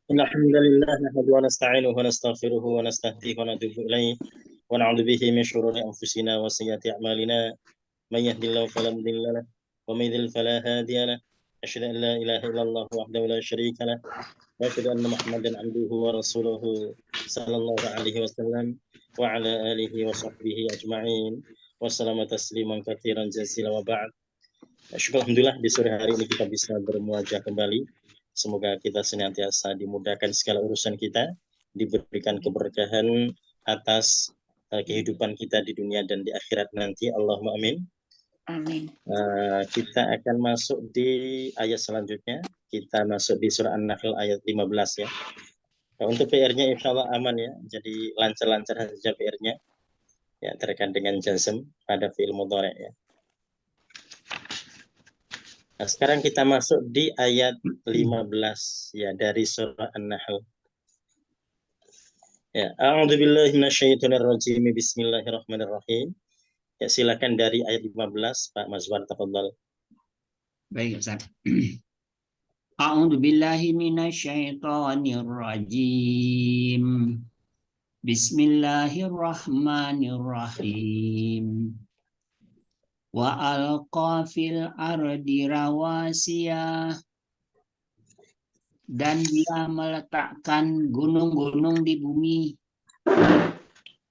إن الحمد لله نحمده ونستعينه ونستغفره ونستهديه ونتوب إليه ونعوذ به من شرور أنفسنا وسيئات أعمالنا من يهد الله فلا مضل له ومن يضلل فلا هادي له أشهد أن لا إله إلا الله وحده لا شريك له وأشهد أن محمدا عبده ورسوله صلى الله عليه وسلم وعلى آله وصحبه أجمعين وسلم تسليما كثيرا جزيلا وبعد. Syukur alhamdulillah di sore hari ini kita bisa bermuajah kembali. Semoga kita senantiasa dimudahkan segala urusan kita, diberikan keberkahan atas kehidupan kita di dunia dan di akhirat nanti. Allahumma amin. Amin. Kita akan masuk di ayat selanjutnya. Kita masuk di surah An-Nahl ayat 15 ya. Untuk PR-nya insya Allah aman ya. Jadi lancar-lancar saja PR-nya. Ya, terkait dengan jazm pada fi'il mudhari' ya. Nah, sekarang kita masuk di ayat 15 ya dari surah An-Nahl. Ya, a'udzubillahi minasyaitonirrajim. Bismillahirrahmanirrahim. Ya, silakan dari ayat 15 Pak Mazwar tafadhal. Baik, Ustaz. A'udzubillahi minasyaitonirrajim. Bismillahirrahmanirrahim. Wa alqa fil ardi rawasiya, dan dia meletakkan gunung-gunung di bumi,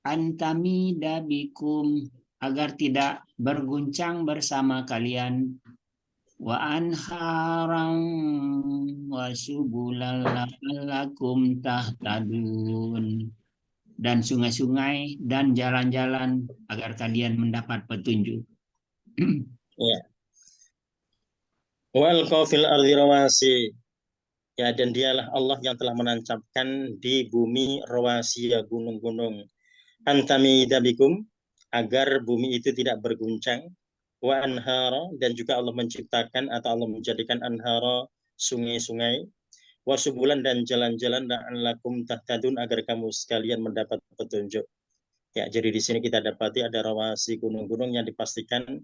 antami dabikum, agar tidak berguncang bersama kalian, wa anharan wa subulan la'allakum tahtadun, dan sungai-sungai dan jalan-jalan agar kalian mendapat petunjuk. Ya. Wal qafil ardi rawasi. Ya, dan dialah Allah yang telah menancapkan di bumi rawasiya, gunung-gunung. Antami dabikum, agar bumi itu tidak berguncang. Wa anhara, dan juga Allah menciptakan atau Allah menjadikan anhara, sungai-sungai. Wa subulan, dan jalan-jalan, la'allakum tahtadun, agar kamu sekalian mendapat petunjuk. Ya, jadi di sini kita dapati ada rawasi, gunung-gunung yang dipastikan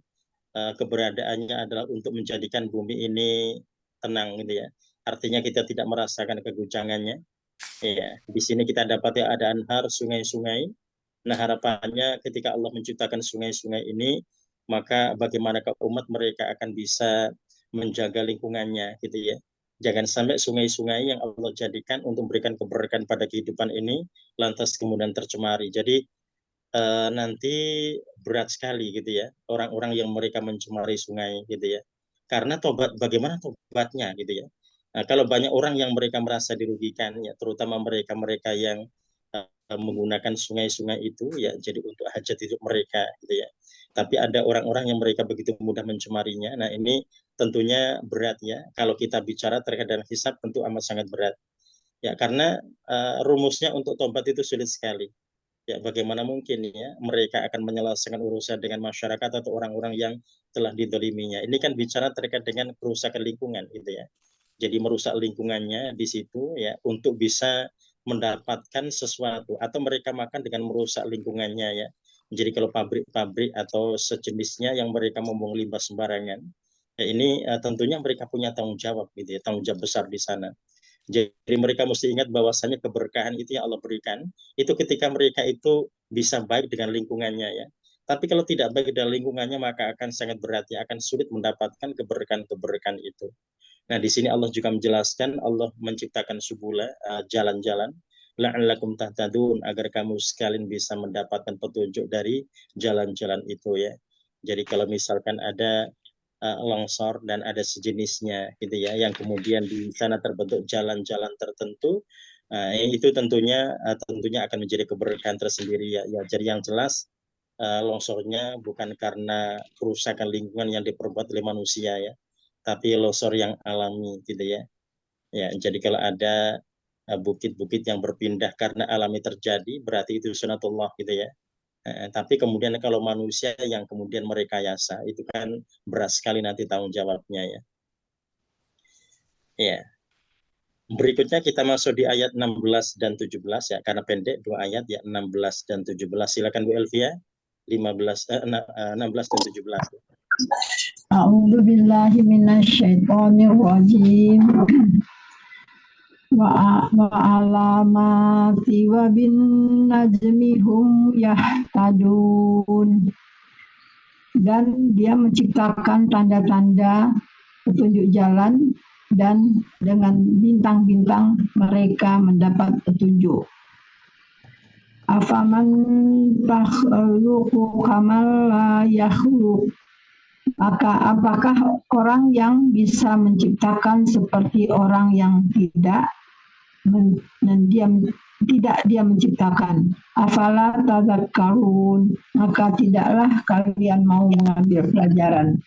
keberadaannya adalah untuk menjadikan bumi ini tenang gitu ya. Artinya kita tidak merasakan keguncangannya. Ya, di sini kita dapati ada anhar, sungai-sungai. Nah, harapannya ketika Allah menciptakan sungai-sungai ini, maka bagaimanakah umat mereka akan bisa menjaga lingkungannya gitu ya. Jangan sampai sungai-sungai yang Allah jadikan untuk memberikan keberkahan pada kehidupan ini lantas kemudian tercemari. Jadi nanti berat sekali gitu ya orang-orang yang mereka mencemari sungai gitu ya. Karena tobat, bagaimana tobatnya gitu ya. Nah, kalau banyak orang yang mereka merasa dirugikan ya, terutama mereka-mereka yang menggunakan sungai-sungai itu ya jadi untuk hajat hidup mereka gitu ya. Tapi ada orang-orang yang mereka begitu mudah mencemarinya. Nah, ini tentunya berat ya. Kalau kita bicara terkait dengan hisab tentu amat sangat berat. Ya, karena rumusnya untuk tobat itu sulit sekali. Ya, bagaimana mungkin ya mereka akan menyelesaikan urusan dengan masyarakat atau orang-orang yang telah didoliminya. Ini kan bicara terkait dengan kerusakan lingkungan gitu ya. Jadi merusak lingkungannya di situ ya untuk bisa mendapatkan sesuatu atau mereka makan dengan merusak lingkungannya ya. Jadi kalau pabrik-pabrik atau sejenisnya yang mereka membuang limbah sembarangan, ya ini tentunya mereka punya tanggung jawab gitu ya, tanggung jawab besar di sana. Jadi mereka mesti ingat bahwasannya keberkahan itu yang Allah berikan, itu ketika mereka itu bisa baik dengan lingkungannya ya. Tapi kalau tidak baik dengan lingkungannya maka akan sangat berat ya, akan sulit mendapatkan keberkahan-keberkahan itu. Nah, di sini Allah juga menjelaskan, Allah menciptakan subula, jalan-jalan, la'allakum tahtadun, agar kamu sekalian bisa mendapatkan petunjuk dari jalan-jalan itu ya. Jadi kalau misalkan ada longsor dan ada sejenisnya gitu ya yang kemudian di sana terbentuk jalan-jalan tertentu, itu tentunya akan menjadi keberkahan tersendiri ya. Jadi yang jelas longsornya bukan karena kerusakan lingkungan yang diperbuat oleh manusia ya, tapi longsor yang alami gitu ya. Ya, jadi kalau ada bukit-bukit yang berpindah karena alami terjadi berarti itu sunatullah gitu ya. Tapi kemudian kalau manusia yang kemudian merekayasa itu kan berat sekali nanti tanggung jawabnya ya. Ya. Berikutnya kita masuk di ayat 16 dan 17 ya, karena pendek dua ayat ya, 16 dan 17. Silakan Bu Elvia. 16 dan 17. A'udzu billahi minasyaitonir rajim. wa alamati wa bin najmi hum yahtadun. Dan dia menciptakan tanda-tanda petunjuk jalan, dan dengan bintang-bintang mereka mendapat petunjuk. Afaman takhluqu kamal la yakhluq. Maka apakah orang yang bisa menciptakan seperti orang yang tidak dia menciptakan? Afala tadzakkarun. Maka tidaklah kalian mau mengambil pelajaran.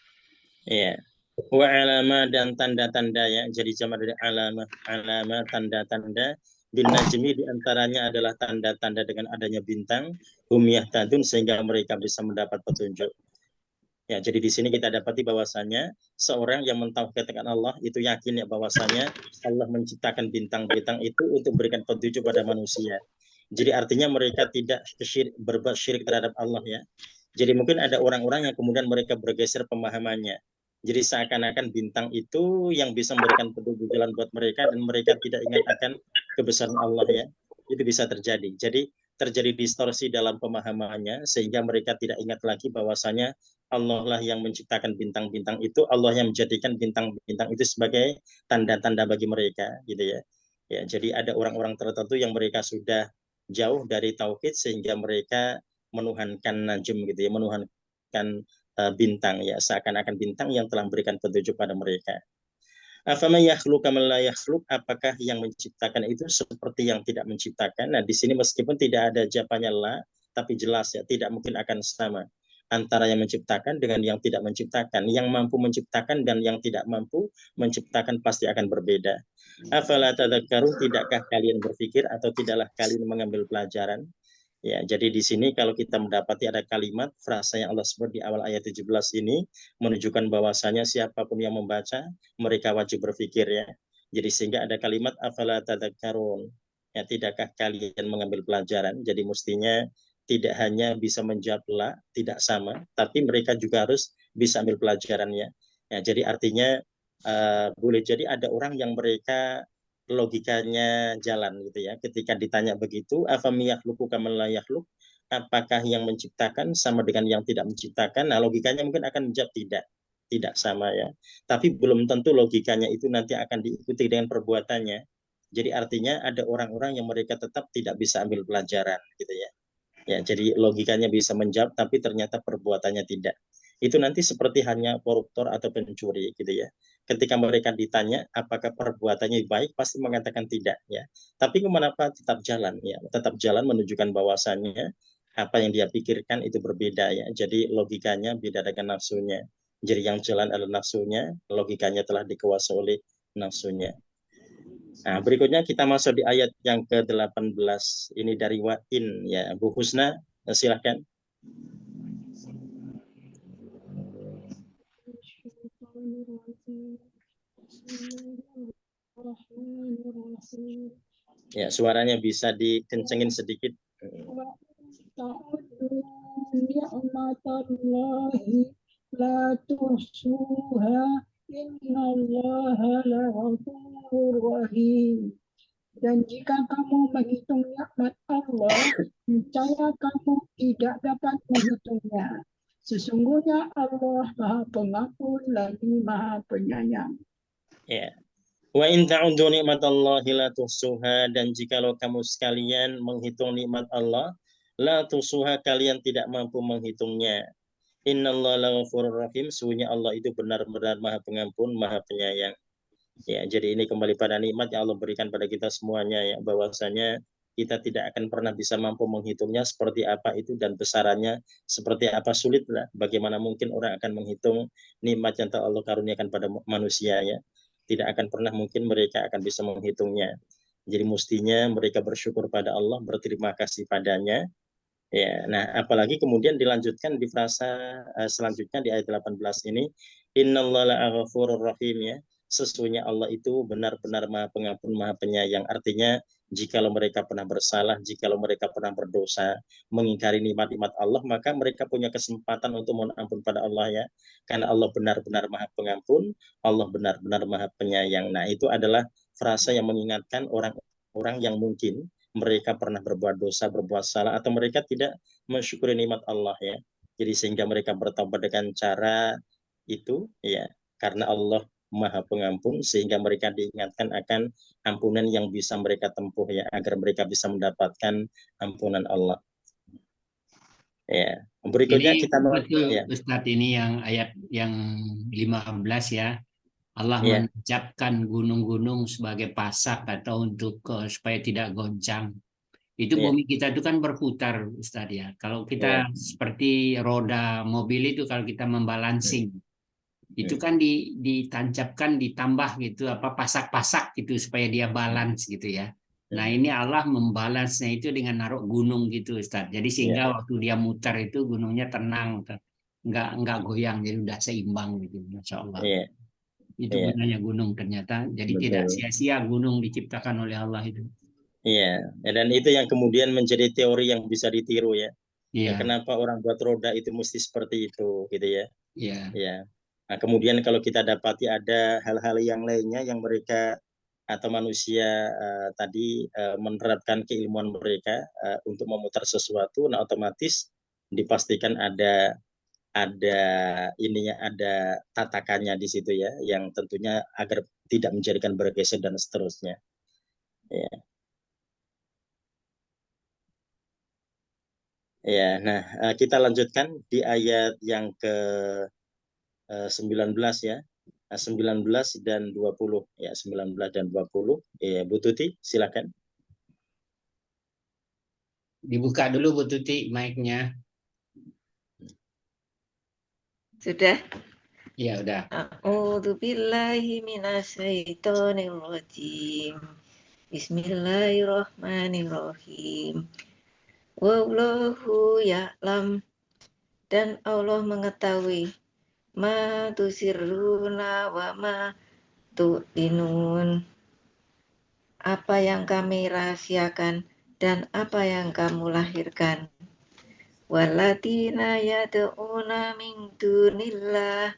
Ya. Wa alama dan tanda-tanda ya. Jadi jamak dari alama tanda-tanda. Bin najmi diantaranya adalah tanda-tanda dengan adanya bintang. Hum yahtadun, sehingga mereka bisa mendapat petunjuk. Ya, jadi di sini kita dapati bahwasanya seorang yang mentauhidkan Allah itu yakin ya bahwasanya Allah menciptakan bintang-bintang itu untuk memberikan petunjuk pada manusia. Jadi artinya mereka tidak berbuat syirik terhadap Allah ya. Jadi mungkin ada orang-orang yang kemudian mereka bergeser pemahamannya. Jadi seakan-akan bintang itu yang bisa memberikan petunjuk jalan buat mereka, dan mereka tidak ingat akan kebesaran Allah ya. Itu bisa terjadi. Jadi terjadi distorsi dalam pemahamannya sehingga mereka tidak ingat lagi bahwasanya Allah lah yang menciptakan bintang-bintang itu, Allah yang menjadikan bintang-bintang itu sebagai tanda-tanda bagi mereka gitu ya. Ya, jadi ada orang-orang tertentu yang mereka sudah jauh dari tauhid sehingga mereka menuhankan najm gitu ya, menuhankan bintang ya, seakan-akan bintang yang telah memberikan petunjuk pada mereka. Afama yakhluqu kama la yakhluq, apakah yang menciptakan itu seperti yang tidak menciptakan? Nah, di sini meskipun tidak ada jawabannya la, tapi jelas ya tidak mungkin akan sama antara yang menciptakan dengan yang tidak menciptakan. Yang mampu menciptakan dan yang tidak mampu menciptakan pasti akan berbeda. Afala tadzakkarun, tidakkah kalian berpikir atau tidaklah kalian mengambil pelajaran? Ya, jadi di sini kalau kita mendapati ada kalimat frasa yang Allah sebut di awal ayat 17 ini menunjukkan bahwasanya siapapun yang membaca mereka wajib berpikir ya. Jadi sehingga ada kalimat afala tadzakkarun. Ya, tidakkah kalian mengambil pelajaran? Jadi mestinya tidak hanya bisa menjawab la, tidak sama, tapi mereka juga harus bisa ambil pelajarannya. Ya, jadi artinya boleh jadi ada orang yang mereka logikanya jalan gitu ya. Ketika ditanya begitu, afamiyahluku kaman la yahluk, apakah yang menciptakan sama dengan yang tidak menciptakan? Nah, logikanya mungkin akan menjawab tidak sama ya. Tapi belum tentu logikanya itu nanti akan diikuti dengan perbuatannya. Jadi artinya ada orang-orang yang mereka tetap tidak bisa ambil pelajaran gitu ya. Ya, jadi logikanya bisa menjawab tapi ternyata perbuatannya tidak. Itu nanti seperti hanya koruptor atau pencuri gitu ya. Ketika mereka ditanya apakah perbuatannya baik, pasti mengatakan tidak ya. Tapi kenapa tetap jalan ya? Tetap jalan menunjukkan bahwasannya apa yang dia pikirkan itu berbeda ya. Jadi logikanya beda dengan nafsunya. Jadi yang jalan adalah nafsunya, logikanya telah dikuasai oleh nafsunya. Nah, berikutnya kita masuk di ayat yang ke-18. Ini dari Wa'in ya, Bu Husna, silahkan. Ya, suaranya bisa dikencengin sedikit. La tuhsuha innallaha laghafurur rahim. Dan jika kamu menghitung nikmat Allah, niscaya kamu tidak dapat menghitungnya. Sesungguhnya Allah Maha Pengampun lagi Maha Penyayang. Ya. Wa in ta'udzu nikmatallahi la tuhsuha, dan jikalau kamu sekalian menghitung nikmat Allah, la tuhsuha, kalian tidak mampu menghitungnya. Innallaha laghafurur rahim, sesungguhnya Allah itu benar-benar Maha Pengampun, Maha Penyayang. Ya, jadi ini kembali pada nikmat yang Allah berikan pada kita semuanya ya, bahwasanya kita tidak akan pernah bisa mampu menghitungnya seperti apa itu dan besarannya seperti apa, sulit lah. Bagaimana mungkin orang akan menghitung nikmat yang telah Allah karuniakan pada manusia ya. Tidak akan pernah mungkin mereka akan bisa menghitungnya. Jadi mestinya mereka bersyukur pada Allah, berterima kasih padanya. Ya, nah apalagi kemudian dilanjutkan di frasa selanjutnya di ayat 18 ini, innallaha ghafurur rahim ya. Sesungguhnya Allah itu benar-benar Maha Pengampun, Maha Penyayang. Artinya jikalau mereka pernah bersalah, jikalau mereka pernah berdosa, mengingkari nikmat-nikmat Allah, maka mereka punya kesempatan untuk mohon ampun pada Allah ya. Karena Allah benar-benar Maha Pengampun, Allah benar-benar Maha Penyayang. Nah, itu adalah frasa yang mengingatkan orang-orang yang mungkin mereka pernah berbuat dosa, berbuat salah, atau mereka tidak mensyukuri nikmat Allah ya. Jadi sehingga mereka bertobat dengan cara itu ya, karena Allah Maha Pengampun, sehingga mereka diingatkan akan ampunan yang bisa mereka tempuh ya, agar mereka bisa mendapatkan ampunan Allah. Ya, berikutnya Jadi kita betul ya, Ustadz, ini yang ayat yang 15 ya. Allah ya, menancapkan gunung-gunung sebagai pasak atau untuk supaya tidak goncang. Itu ya, bumi kita itu kan berputar Ustadz ya. Kalau ya, kita seperti roda mobil itu, kalau kita membalancing, itu kan ditancapkan, ditambah gitu apa pasak-pasak gitu supaya dia balance gitu ya. Nah ini Allah membalansnya itu dengan naruh gunung gitu Ustadz. Jadi ya, sehingga waktu dia mutar itu gunungnya tenang, nggak goyang, jadi udah seimbang gitu. Masya Allah. ya, Itu ya, gunanya gunung ternyata. Jadi tidak betul. sia-sia gunung diciptakan oleh Allah itu. Iya, ya, dan itu yang kemudian menjadi teori yang bisa ditiru ya. Ya, Iya, kenapa orang buat roda itu mesti seperti itu gitu ya. iya. Ya. Nah, kemudian kalau kita dapati ada hal-hal yang lainnya yang mereka atau manusia tadi menerapkan keilmuan mereka untuk memutar sesuatu, nah otomatis dipastikan ada ininya, ada tatakannya di situ ya, yang tentunya agar tidak menjadikan bergeser dan seterusnya. Ya. Ya, nah kita lanjutkan di ayat yang ke 19 ya. 19 dan 20 ya, 19 dan 20 ya. Bu Tuti silakan. Dibuka dulu Bu Tuti mic-nya. Sudah? Iya, udah. A'udzu billahi minasyaitonir rajim. Bismillahirrahmanirrahim. Wallahu ya'lam, dan Allah mengetahui ma tusirruna wa ma tu'linun, apa yang kami rahasiakan dan apa yang kamu lahirkan. Waladina yad'una min dunillah,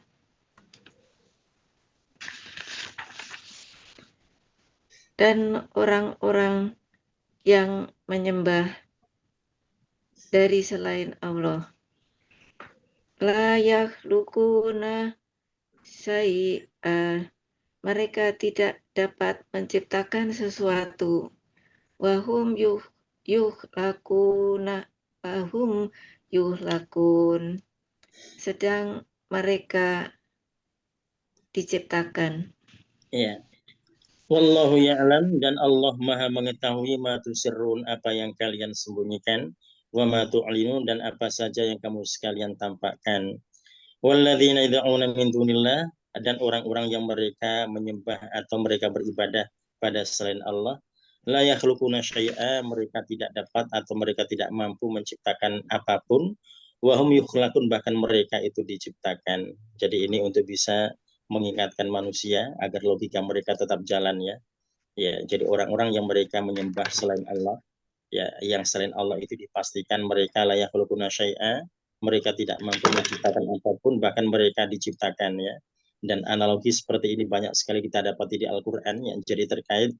dan orang-orang yang menyembah dari selain Allah. La yakhluquna syai'a, mereka tidak dapat menciptakan sesuatu. Wahum yuhlakuna, wahum yuhlakun, sedang mereka diciptakan. Ya. Wallahu ya'lam, dan Allah Maha mengetahui ma tusirrun, apa yang kalian sembunyikan, wa ma tu'linun, dan apa saja yang kamu sekalian tampakkan. Walladzina yad'una min dunillah, dan orang-orang yang mereka menyembah atau mereka beribadah pada selain Allah, la yakhluquna syai'a, mereka tidak dapat atau mereka tidak mampu menciptakan apapun, wa hum yukhlaqun, bahkan mereka itu diciptakan. Jadi ini untuk bisa mengingatkan manusia agar logika mereka tetap jalan ya. Ya, jadi orang-orang yang mereka menyembah selain Allah, ya, yang selain Allah itu dipastikan mereka la yakhluquna syai'a, mereka tidak mampu menciptakan apapun, bahkan mereka diciptakan ya. Dan analogi seperti ini banyak sekali kita dapati di Al-Qur'an ya. Jadi terkait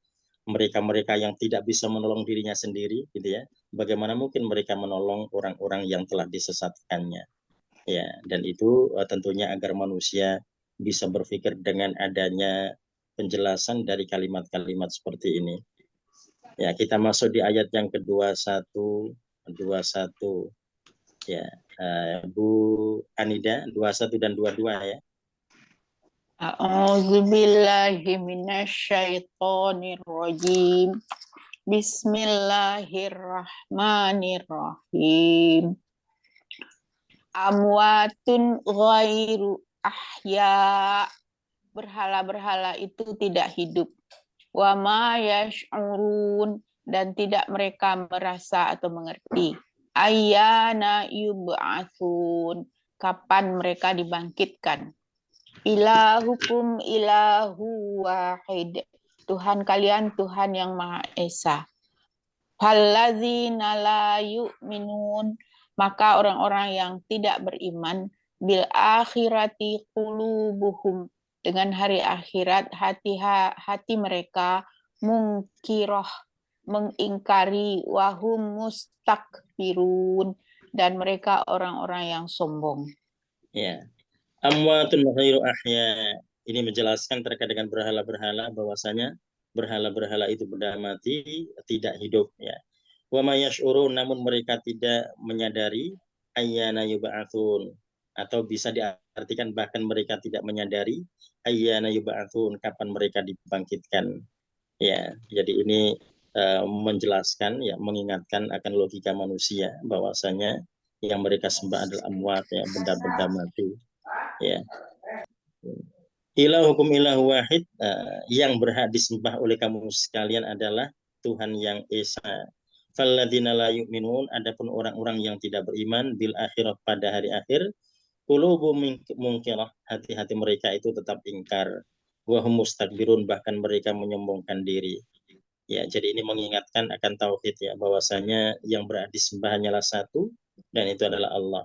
mereka-mereka yang tidak bisa menolong dirinya sendiri gitu ya. Bagaimana mungkin mereka menolong orang-orang yang telah disesatkannya. Ya, dan itu tentunya agar manusia bisa berpikir dengan adanya penjelasan dari kalimat-kalimat seperti ini. Ya, kita masuk di ayat yang ke-21, 21 ya. Bu Anida, 21 dan 22 ya. A'udzu billahi minasyaitonir rajim. Bismillahirrahmanirrahim. Amwatun ghairu ahya, berhala-berhala itu tidak hidup. Wa ma yash'urun, dan tidak mereka merasa atau mengerti. Ayyana yub'atsun, kapan mereka dibangkitkan. Ilahukum ilahu wahid, Tuhan kalian Tuhan yang Maha Esa. Falladzina la yu'minun, maka orang-orang yang tidak beriman, bil akhirati qulubuhum dengan hari akhirat, hati mereka mungkiroh, mengingkari, wahum mustakbirun, dan mereka orang-orang yang sombong. Ya, amwatun ghairu ahya. Ini menjelaskan terkait dengan berhala-berhala, bahwasanya berhala-berhala itu benda mati, tidak hidup, ya. Wa ma yash'urun, namun mereka tidak menyadari ayyana yub'atsun, atau bisa diartikan bahkan mereka tidak menyadari ayyana yub'atsun, kapan mereka dibangkitkan. Ya, jadi ini menjelaskan, ya, mengingatkan akan logika manusia bahwasanya yang mereka sembah adalah amwat, ya, benda-benda mati, ya. Ilah hukum ilah wahid, yang berhak disembah oleh kamu sekalian adalah Tuhan yang esa. Falladzina la yu'minun, adapun orang-orang yang tidak beriman bil akhirat, pada hari akhir, qulubuhum munkirah, hati-hati mereka itu tetap ingkar, wa hum mustakbirun, bahkan mereka menyombongkan diri. Ya, jadi ini mengingatkan akan tauhid, ya, bahwasanya yang berhak disembah hanyalah satu, dan itu adalah Allah.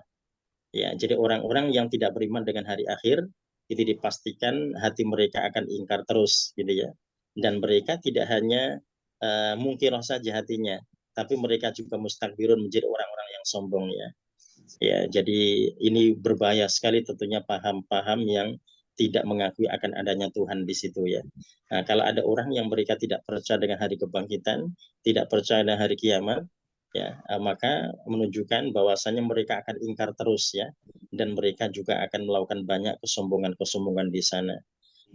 Ya, jadi orang-orang yang tidak beriman dengan hari akhir itu dipastikan hati mereka akan ingkar terus, gitu ya. Dan mereka tidak hanya mungkirah saja hatinya, tapi mereka juga mustakbirun, menjadi orang-orang yang sombong, ya. Ya, jadi ini berbahaya sekali tentunya paham-paham yang tidak mengakui akan adanya Tuhan di situ, ya. Nah, kalau ada orang yang mereka tidak percaya dengan hari kebangkitan, tidak percaya dengan hari kiamat, ya, maka menunjukkan bahwasanya mereka akan ingkar terus, ya, dan mereka juga akan melakukan banyak kesombongan-kesombongan di sana.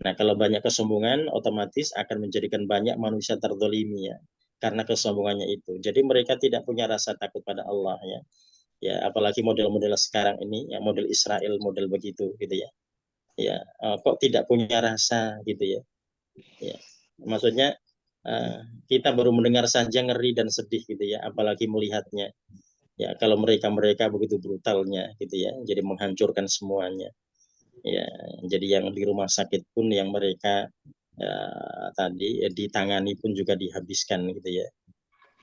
Nah, kalau banyak kesombongan, otomatis akan menjadikan banyak manusia terzalimi, ya, karena kesombongannya itu. Jadi mereka tidak punya rasa takut pada Allah, ya. Ya, apalagi model-model sekarang ini, ya, model Israel, model begitu, gitu ya. Ya, kok tidak punya rasa, gitu ya. Ya, maksudnya kita baru mendengar saja ngeri dan sedih, gitu ya, apalagi melihatnya. Ya, kalau mereka begitu brutalnya, gitu ya, jadi menghancurkan semuanya. Ya, jadi yang di rumah sakit pun yang mereka tadi ditangani pun juga dihabiskan, gitu ya.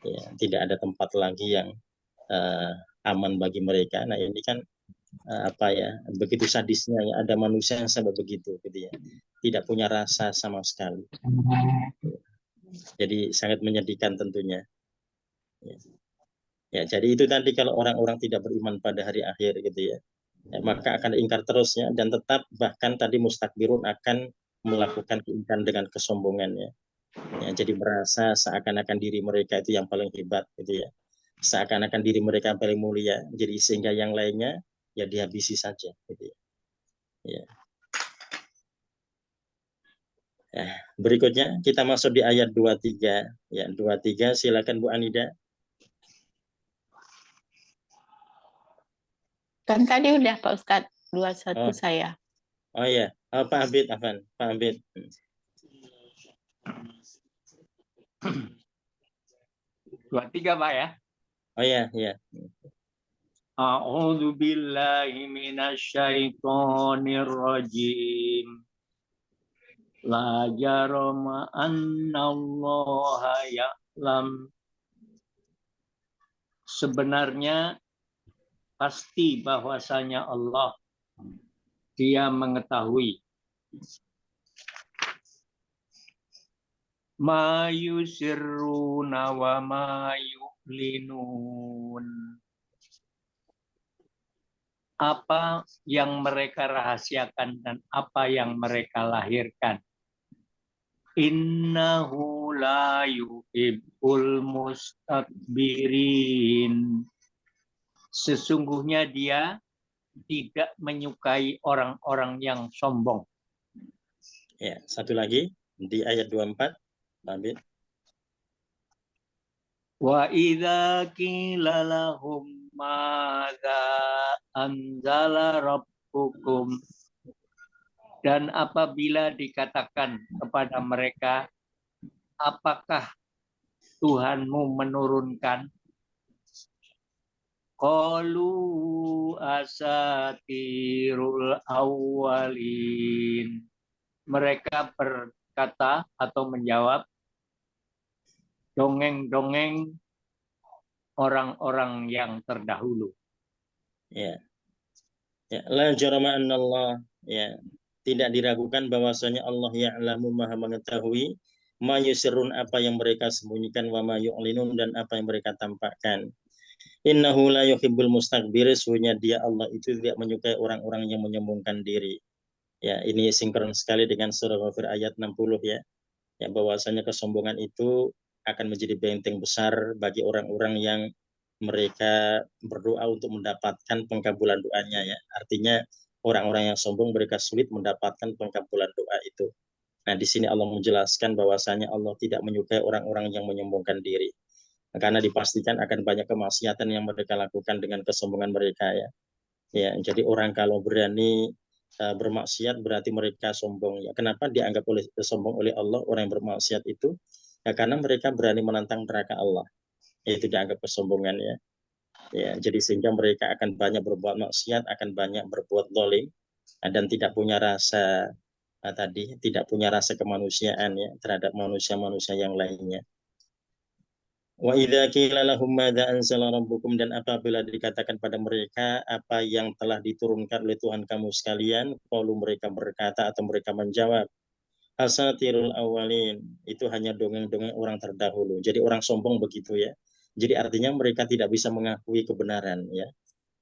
Ya, tidak ada tempat lagi yang aman bagi mereka. Nah, ini kan apa ya, begitu sadisnya, ya, ada manusia yang sampai begitu, gitu ya, tidak punya rasa sama sekali. Jadi sangat menyedihkan tentunya. Ya, jadi itu tadi, kalau orang-orang tidak beriman pada hari akhir, gitu ya, maka akan ingkar terusnya, dan tetap bahkan tadi mustakbirun, akan melakukan keingkaran dengan kesombongannya. Ya, jadi merasa seakan-akan diri mereka itu yang paling hebat, gitu ya, seakan-akan diri mereka yang paling mulia, jadi sehingga yang lainnya ya dihabisi saja, gitu ya. Ya. Nah, berikutnya kita masuk di ayat 23, ya, 23, silakan Bu Anida. Kan tadi udah Pak Ustadz, 21 saya. Oh ya, Pak Abid, Afan, Pak Abid. 23 Pak ya. Oh ya, ya. A'udzu billahi minasyaitonir rajim. La jarama annallaha ya'lam. Sebenarnya pasti bahwasanya Allah, Dia mengetahui. Ma yusirruna wa ma yu'linun. Apa yang mereka rahasiakan dan apa yang mereka lahirkan. Innahu la yuhibbul mustakbirin. Sesungguhnya Dia tidak menyukai orang-orang yang sombong. Ya, satu lagi di ayat 24, Abid. Wa idza qila lahum madza anzala rabbukum, dan apabila dikatakan kepada mereka, apakah Tuhanmu menurunkan? Qalu asatirul awwalin. Mereka berkata atau menjawab, dongeng-dongeng orang-orang yang terdahulu. Ya. Ya, la jarama annallah, ya, tidak diragukan bahwasanya Allah ya'lamu maha mengetahui ma yusirrun apa yang mereka sembunyikan wa ma yu'linun dan apa yang mereka tampakkan. Innahu la yuhibbul mustakbir, sesungguhnya dia Allah itu tidak menyukai orang-orang yang menyombongkan diri. Ya, ini sinkron sekali dengan surah Ghafir ayat 60 ya. Ya, bahwasanya kesombongan itu akan menjadi benteng besar bagi orang-orang yang mereka berdoa untuk mendapatkan pengkabulan doanya ya. Artinya orang-orang yang sombong mereka sulit mendapatkan pengkabulan doa itu. Nah, di sini Allah menjelaskan bahwasanya Allah tidak menyukai orang-orang yang menyombongkan diri. Karena dipastikan akan banyak kemaksiatan yang mereka lakukan dengan kesombongan mereka ya. Ya, jadi orang kalau berani bermaksiat berarti mereka sombong ya. Kenapa dianggap sombong oleh Allah orang yang bermaksiat itu? Ya karena mereka berani menantang neraka Allah. Itu dianggap kesombongan ya. Ya, jadi sehingga mereka akan banyak berbuat maksiat, akan banyak berbuat zalim dan tidak punya rasa tidak punya rasa kemanusiaan ya terhadap manusia-manusia yang lainnya. Wa idza qila lahum madza anzala rabbukum, dan apabila dikatakan pada mereka apa yang telah diturunkan oleh Tuhan kamu sekalian, qalu mereka berkata atau mereka menjawab, asatirul awalin, itu hanya dongeng-dongeng orang terdahulu. Jadi orang sombong begitu ya. Jadi artinya mereka tidak bisa mengakui kebenaran ya.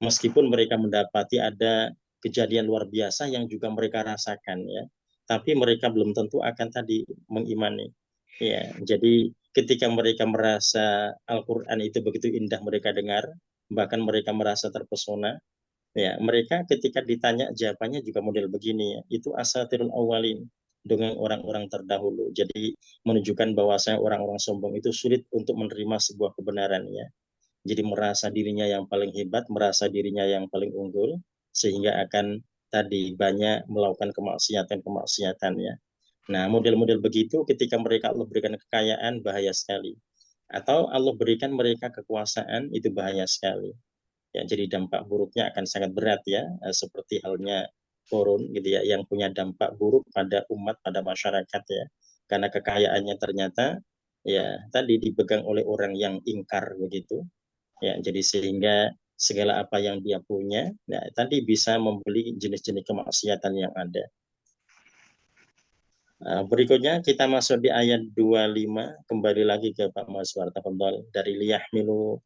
Meskipun mereka mendapati ada kejadian luar biasa yang juga mereka rasakan ya. Tapi mereka belum tentu akan tadi mengimani. Ya, jadi ketika mereka merasa Al-Qur'an itu begitu indah mereka dengar, bahkan mereka merasa terpesona, ya, mereka ketika ditanya jawabannya juga model begini ya. Itu asatirul awalin, dengan orang-orang terdahulu. Jadi menunjukkan bahwasanya orang-orang sombong itu sulit untuk menerima sebuah kebenaran ya. Jadi merasa dirinya yang paling hebat, merasa dirinya yang paling unggul, sehingga akan tadi banyak melakukan kemaksiatan ya. Nah, model-model begitu ketika mereka Allah berikan kekayaan bahaya sekali. Atau Allah berikan mereka kekuasaan itu bahaya sekali. Ya, jadi dampak buruknya akan sangat berat ya, seperti halnya Korun gitu ya, yang punya dampak buruk pada umat, pada masyarakat ya. Karena kekayaannya ternyata ya tadi dipegang oleh orang yang ingkar begitu. Ya, jadi sehingga segala apa yang dia punya, ya, tadi bisa membeli jenis-jenis kemaksiatan yang ada. Berikutnya kita masuk di ayat 25, kembali lagi ke Pak Maswar tafadhol dari liyahmilu.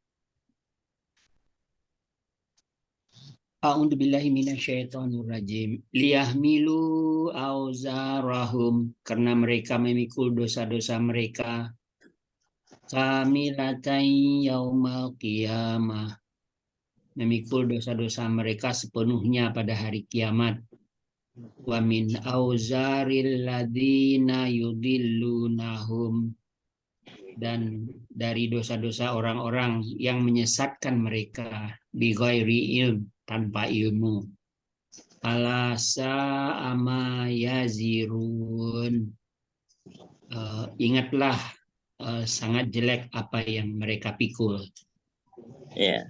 A'udzu billahi minasyaitonir rajim. Liyahmilu auzarahum, karena mereka memikul dosa-dosa mereka, kamilatan yaumal qiyamah, memikul dosa-dosa mereka sepenuhnya pada hari kiamat. Wa min auzaril ladzina yudillunahum, dan dari dosa-dosa orang-orang yang menyesatkan mereka bighairi ilm, tanpa ilmu. Ala sa'ama yazirun, ingatlah sangat jelek apa yang mereka pikul. Ya.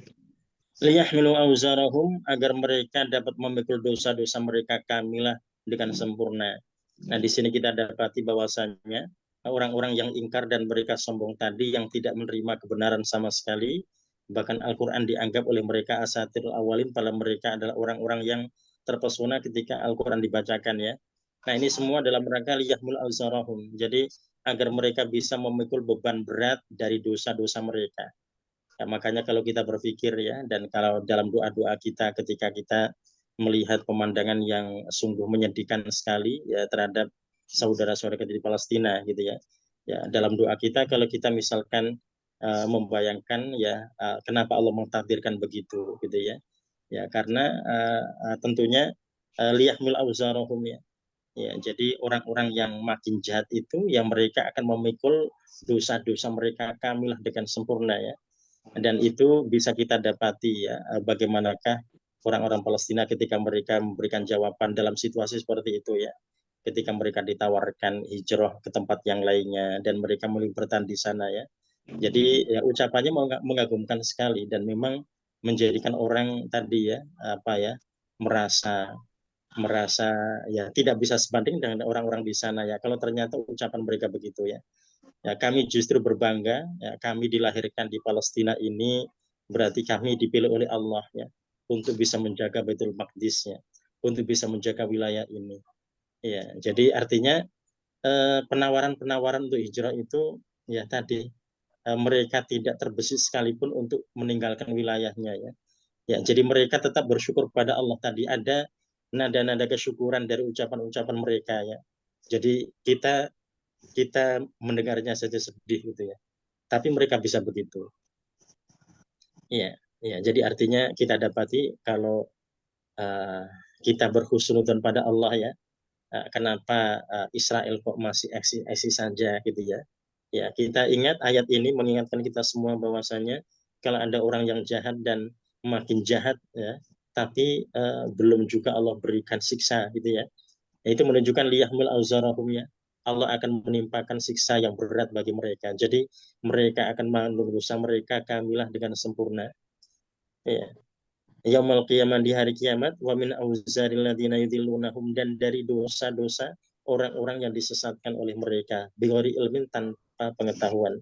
Liyahmilu auzarahum, agar mereka dapat memikul dosa-dosa mereka kamilah dengan sempurna. Nah, di sini kita dapati bahwasanya orang-orang yang ingkar dan mereka sombong tadi yang tidak menerima kebenaran sama sekali, bahkan Al-Qur'an dianggap oleh mereka asatirul awalin, pada mereka adalah orang-orang yang terpesona ketika Al-Qur'an dibacakan ya. Nah, ini semua dalam rangka liyahmil auzarahum. Jadi agar mereka bisa memikul beban berat dari dosa-dosa mereka. Ya, makanya kalau kita berpikir ya, dan kalau dalam doa-doa kita ketika kita melihat pemandangan yang sungguh menyedihkan sekali ya terhadap saudara-saudara kita di Palestina gitu ya. Ya, dalam doa kita kalau kita misalkan membayangkan ya kenapa Allah mentakdirkan begitu gitu ya. Ya, karena tentunya liyahmil auzarahum ya. Ya, jadi orang-orang yang makin jahat itu yang mereka akan memikul dosa-dosa mereka kamilah dengan sempurna ya. Dan itu bisa kita dapati ya, bagaimanakah orang-orang Palestina ketika mereka memberikan jawaban dalam situasi seperti itu ya. Ketika mereka ditawarkan hijrah ke tempat yang lainnya dan mereka memilih bertahan di sana ya. Jadi ya, ucapannya mengagumkan sekali dan memang menjadikan orang tadi ya merasa ya tidak bisa sebanding dengan orang-orang di sana ya. Kalau ternyata ucapan mereka begitu ya. Ya, kami justru berbangga, ya, kami dilahirkan di Palestina ini berarti kami dipilih oleh Allah ya untuk bisa menjaga Baitul Maqdis ya, untuk bisa menjaga wilayah ini. Ya, jadi artinya penawaran-penawaran untuk hijrah itu ya tadi mereka tidak terbesit sekalipun untuk meninggalkan wilayahnya ya. Ya, jadi mereka tetap bersyukur pada Allah tadi, ada nada-nada kesyukuran dari ucapan-ucapan mereka ya. Jadi kita mendengarnya saja sedih gitu ya. Tapi mereka bisa begitu. Ya, ya. Jadi artinya kita dapati kalau kita berhusnudzon pada Allah ya, kenapa Israel kok masih eksis saja gitu ya. Ya, kita ingat ayat ini mengingatkan kita semua bahwasanya kalau ada orang yang jahat dan makin jahat ya, tapi belum juga Allah berikan siksa gitu ya. Itu menunjukkan liyahmil auzarahum ya. Allah akan menimpakan siksa yang berat bagi mereka. Jadi mereka akan menanggung dosa mereka kamilah dengan sempurna. Ya. Yaumul qiyamah, di hari kiamat, wa min auzaril ladzina yudhillunahum, dan dari dosa-dosa orang-orang yang disesatkan oleh mereka bighairi ilmin, tanpa pengetahuan.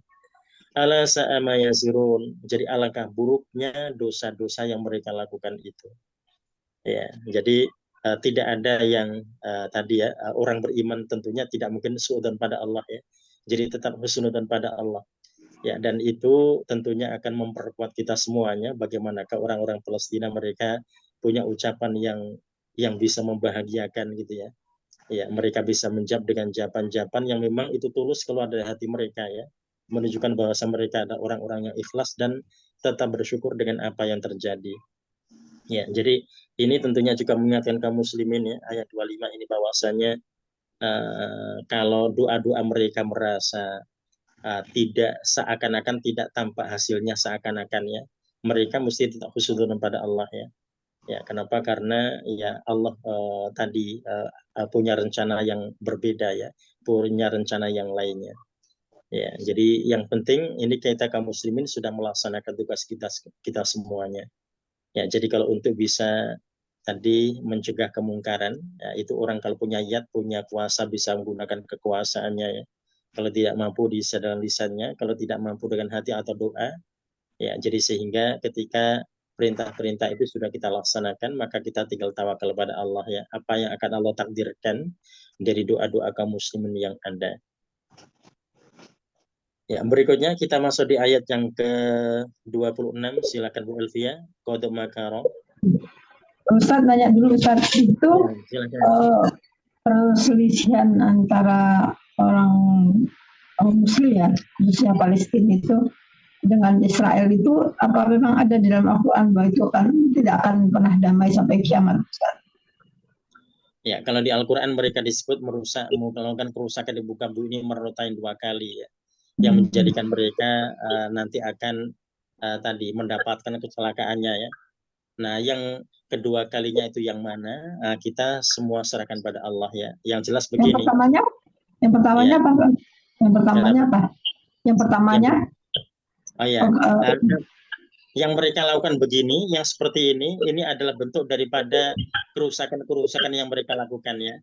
Ala sa'ama yazirun, jadi alangkah buruknya dosa-dosa yang mereka lakukan itu. Ya, jadi tidak ada yang tadi ya, orang beriman tentunya tidak mungkin suudzon pada Allah ya. Jadi tetap husnudzon pada Allah. Ya, dan itu tentunya akan memperkuat kita semuanya. Bagaimanakah orang-orang Palestina, mereka punya ucapan yang bisa membahagiakan gitu ya. Ya, mereka bisa menjawab dengan jawaban-jawaban yang memang itu tulus keluar dari hati mereka ya. Menunjukkan bahwa mereka ada orang-orang yang ikhlas dan tetap bersyukur dengan apa yang terjadi. Ya, jadi ini tentunya juga mengingatkan kaum muslimin ya, ayat 25 ini bahwasanya kalau doa-doa mereka merasa tidak seakan-akan tidak tampak hasilnya seakan-akan ya, mereka mesti tetap husnudzon pada Allah ya. Ya, kenapa? Karena ya Allah tadi punya rencana yang berbeda ya, punya rencana yang lainnya. Ya, jadi yang penting ini kita kaum muslimin sudah melaksanakan tugas kita semuanya. Ya, jadi kalau untuk bisa tadi mencegah kemungkaran, ya, itu orang kalau punya yad, punya kuasa, bisa menggunakan kekuasaannya ya. Kalau tidak mampu di dalam lisannya, kalau tidak mampu dengan hati atau doa, ya jadi sehingga ketika perintah-perintah itu sudah kita laksanakan, maka kita tinggal tawakal pada Allah ya, apa yang akan Allah takdirkan dari doa-doa kaum muslimin yang ada. Ya, berikutnya kita masuk di ayat yang ke-26. Silakan Bu Elvia. Qad makara. Ustaz nanya dulu, Ustaz, itu Ya, silakan. perselisihan antara orang Muslim ya, khususnya Palestina itu dengan Israel itu, apa memang ada di dalam Al-Quran bahwa itu kan tidak akan pernah damai sampai kiamat, Ustaz? Ya, kalau di Al-Quran mereka disebut melakukan kerusakan di muka bumi ini merotain 2 kali ya, yang menjadikan mereka nanti akan tadi mendapatkan kecelakaannya ya. Nah, yang kedua kalinya itu yang mana? Kita semua serahkan pada Allah ya. Yang jelas begini. Yang pertamanya Ya. apa? Yang pertamanya apa? Yang pertamanya? Oh ya. Yang mereka lakukan begini, yang seperti ini adalah bentuk daripada kerusakan-kerusakan yang mereka lakukan ya.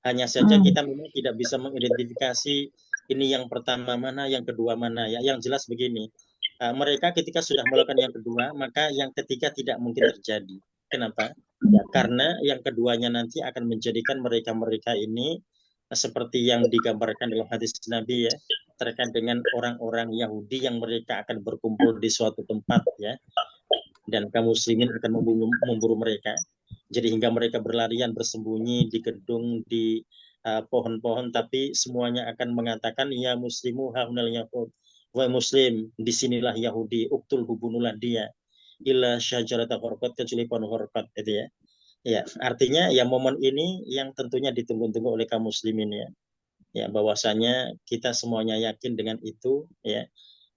Hanya saja kita memang tidak bisa mengidentifikasi ini yang pertama mana, yang kedua mana ya. Yang jelas begini. Mereka ketika sudah melakukan yang kedua, maka yang ketiga tidak mungkin terjadi. Kenapa? Ya, karena yang keduanya nanti akan menjadikan mereka-mereka ini seperti yang digambarkan dalam hadis Nabi ya, terkait dengan orang-orang Yahudi yang mereka akan berkumpul di suatu tempat ya, dan kaum muslimin akan memburu mereka. Jadi hingga mereka berlarian bersembunyi di gedung, di pohon-pohon, tapi semuanya akan mengatakan ya muslimu haunal yahud. Wahai muslim, disinilah Yahudi, uktul, bunuhlah dia. Illa syajarata horqat, kecuali pohon horqat, itu ya. Ya, artinya ya momen ini yang tentunya ditunggu-tunggu oleh kaum muslimin ya. Ya, bahwasanya kita semuanya yakin dengan itu ya.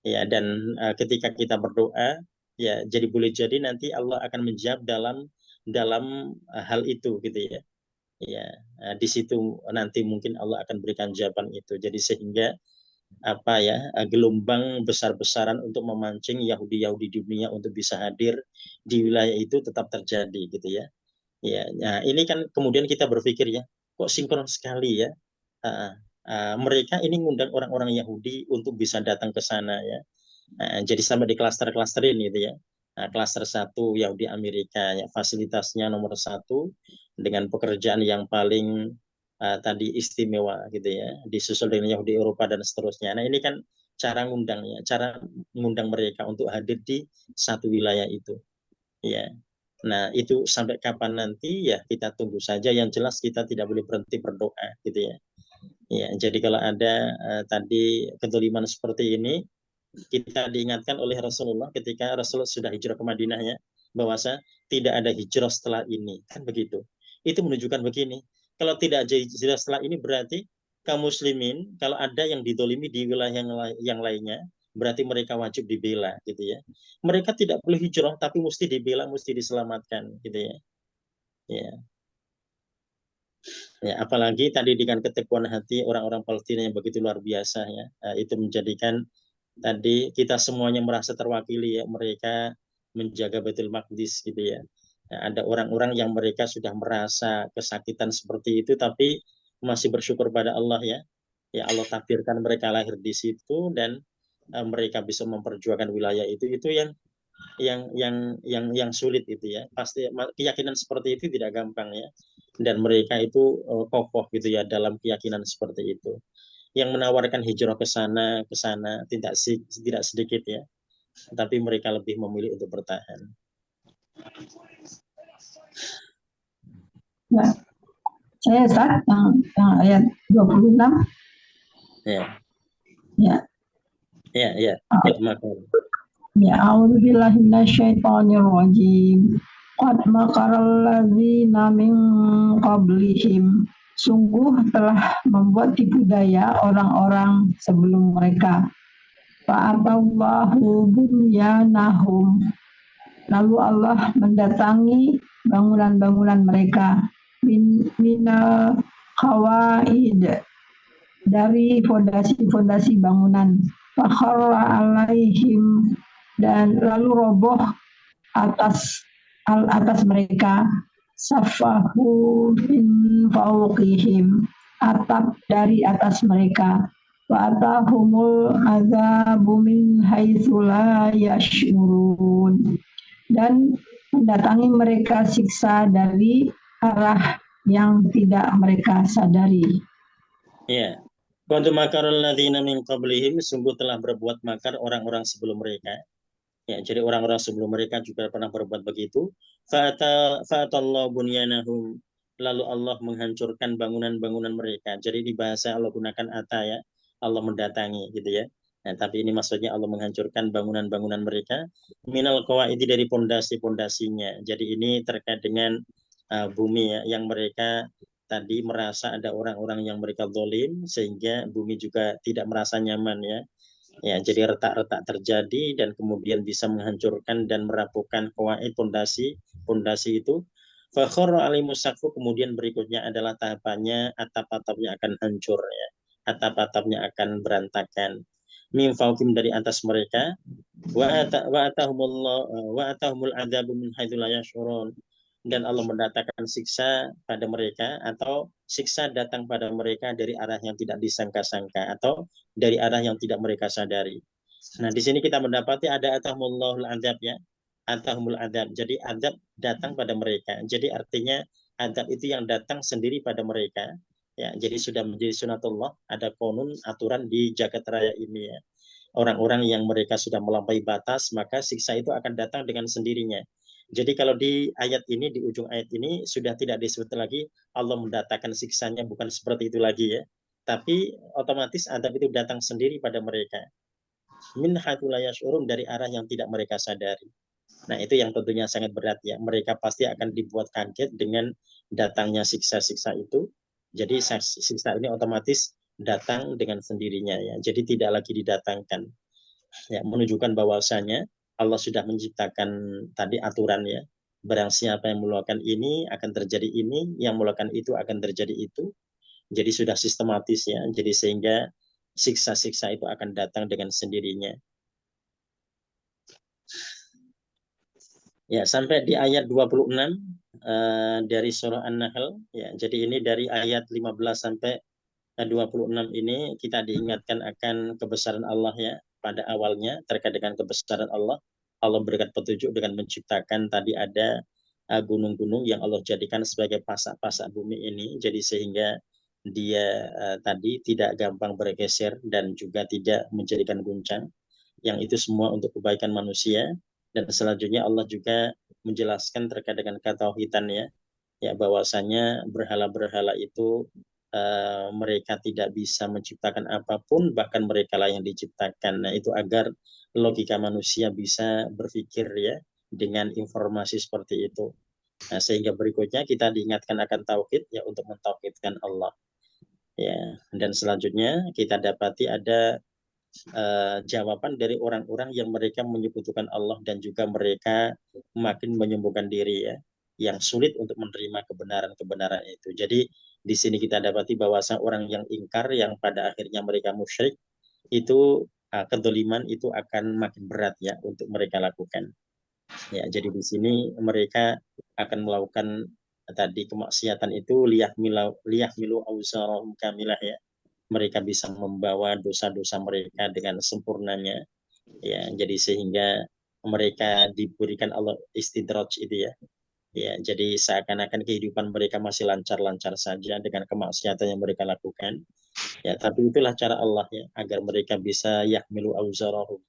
Ya, dan ketika kita berdoa ya, jadi boleh jadi nanti Allah akan menjawab dalam hal itu gitu ya. Ya, di situ nanti mungkin Allah akan berikan jawaban itu. Jadi sehingga apa ya, gelombang besar-besaran untuk memancing Yahudi-Yahudi dunia untuk bisa hadir di wilayah itu tetap terjadi gitu ya. Ya, nah ini kan kemudian kita berpikir ya, kok sinkron sekali ya. Mereka ini ngundang orang-orang Yahudi untuk bisa datang ke sana ya. Jadi sampai di klaster-klaster ini gitu ya. Klaster 1 Yahudi Amerika ya, fasilitasnya nomor 1 dengan pekerjaan yang paling tadi istimewa gitu ya, disusul dengan Yahudi Eropa dan seterusnya. Nah, ini kan cara ngundangnya, cara mengundang mereka untuk hadir di satu wilayah itu. Ya. Nah, itu sampai kapan nanti ya kita tunggu saja. Yang jelas kita tidak boleh berhenti berdoa gitu ya. Ya, jadi kalau ada tadi kedoliman seperti ini, kita diingatkan oleh Rasulullah ketika Rasulullah sudah hijrah ke Madinah ya, bahwasa tidak ada hijrah setelah ini, kan begitu. Itu menunjukkan begini, kalau tidak ada hijrah setelah ini berarti kaum muslimin kalau ada yang didolimi di wilayah yang lainnya, berarti mereka wajib dibela gitu ya. Mereka tidak perlu hijrah tapi mesti dibela, mesti diselamatkan gitu ya. Ya. Ya, apalagi tadi dengan ketekunan hati orang-orang Palestina yang begitu luar biasa ya, itu menjadikan tadi kita semuanya merasa terwakili ya, mereka menjaga Baitul Maqdis gitu ya. Nah, ada orang-orang yang mereka sudah merasa kesakitan seperti itu tapi masih bersyukur pada Allah ya. Ya Allah takdirkan mereka lahir di situ dan mereka bisa memperjuangkan wilayah itu yang sulit itu ya. Pasti keyakinan seperti itu tidak gampang ya. Dan mereka itu kokoh gitu ya dalam keyakinan seperti itu. Yang menawarkan hijrah ke sana tidak sedikit ya, tapi mereka lebih memilih untuk bertahan. Ya, saya Ustaz yang ayat 26. Ya. Ya. Ya. Ya, a'udzubillahi minasyaitonir rajim. Qad makaral ladzina min qablihim. Sungguh telah membuat tipu daya orang-orang sebelum mereka. Fa'atallahu bunyanahum. Lalu Allah mendatangi bangunan-bangunan mereka minal qawaid, dari fondasi-fondasi bangunan. Fakharra alaihim, dan lalu roboh atas mereka safahu min fawqihim, atap dari atas mereka. Wa atahumul azabu min haitsu la yash'urun, dan mendatangi mereka siksa dari arah yang tidak mereka sadari. Ya. Qad makarul ladzina min qablihim, sungguh telah berbuat makar orang-orang sebelum mereka. Ya, jadi orang-orang sebelum mereka juga pernah berbuat begitu. Fa'atallahu bunyanahum, lalu Allah menghancurkan bangunan-bangunan mereka. Jadi di bahasa Allah gunakan ata ya, Allah mendatangi gitu ya. Nah, tapi ini maksudnya Allah menghancurkan bangunan-bangunan mereka minal qawaidi, dari pondasi-pondasinya. Jadi ini terkait dengan bumi ya, yang mereka tadi merasa ada orang-orang yang mereka zalim sehingga bumi juga tidak merasa nyaman ya. Ya, jadi retak-retak terjadi dan kemudian bisa menghancurkan dan merapuhkan qawaid, pondasi itu. Fakhara alimusaqfu, kemudian berikutnya adalah tahapannya atap-atapnya akan hancur ya. Atap-atapnya akan berantakan. Min fauqim, dari atas mereka. Wa atahumul adabu min haitsu la yash'urun, dan Allah mendatangkan siksa pada mereka, atau siksa datang pada mereka dari arah yang tidak disangka-sangka atau dari arah yang tidak mereka sadari. Nah, di sini kita mendapati ada atahumullahul adab ya. Atahumul adab. Jadi adab datang pada mereka. Jadi artinya adab itu yang datang sendiri pada mereka. Ya, jadi sudah menjadi sunatullah, ada konun, aturan di jagat raya ini ya. Orang-orang yang mereka sudah melampaui batas, maka siksa itu akan datang dengan sendirinya. Jadi kalau di ayat ini, di ujung ayat ini sudah tidak disebut lagi Allah mendatangkan siksanya, bukan seperti itu lagi ya. Tapi otomatis adab itu datang sendiri pada mereka. Min haitsu la yash'urun, dari arah yang tidak mereka sadari. Nah, itu yang tentunya sangat berat ya. Mereka pasti akan dibuat kaget dengan datangnya siksa-siksa itu. Jadi siksa ini otomatis datang dengan sendirinya ya. Jadi tidak lagi didatangkan. Ya, menunjukkan bahwasanya Allah sudah menciptakan tadi aturan ya. Barang siapa yang melakukan ini akan terjadi ini, yang melakukan itu akan terjadi itu. Jadi sudah sistematis ya. Jadi sehingga siksa-siksa itu akan datang dengan sendirinya. Ya, sampai di ayat 26 dari surah An-Nahl ya. Jadi ini dari ayat 15 sampai 26 ini kita diingatkan akan kebesaran Allah ya. Pada awalnya terkait dengan kebesaran Allah, Allah berikan petunjuk dengan menciptakan tadi ada gunung-gunung yang Allah jadikan sebagai pasak-pasak bumi ini. Jadi sehingga dia tadi tidak gampang bergeser dan juga tidak menjadikan guncang, yang itu semua untuk kebaikan manusia. Dan selanjutnya Allah juga menjelaskan terkait dengan ketauhidan ya bahwasanya berhala-berhala itu mereka tidak bisa menciptakan apapun, bahkan mereka lah yang diciptakan. Nah, itu agar logika manusia bisa berpikir ya dengan informasi seperti itu. Nah, sehingga berikutnya kita diingatkan akan tauhid ya untuk mentauhidkan Allah. Ya, dan selanjutnya kita dapati ada jawaban dari orang-orang yang mereka menyekutukan Allah dan juga mereka makin menyembuhkan diri ya, yang sulit untuk menerima kebenaran-kebenaran itu. Jadi di sini kita dapati bahwa orang yang ingkar yang pada akhirnya mereka musyrik itu kedoliman itu akan makin berat ya untuk mereka lakukan. Ya, jadi di sini mereka akan melakukan tadi kemaksiatan itu liyahmilu awzarahum kamilah ya. Mereka bisa membawa dosa-dosa mereka dengan sempurnanya ya. Jadi sehingga mereka diberikan Allah istidraj itu ya. Ya, jadi seakan-akan kehidupan mereka masih lancar-lancar saja dengan kemaksiatan yang mereka lakukan. Ya, tapi itulah cara Allah ya, agar mereka bisa yahmilu auzarahum,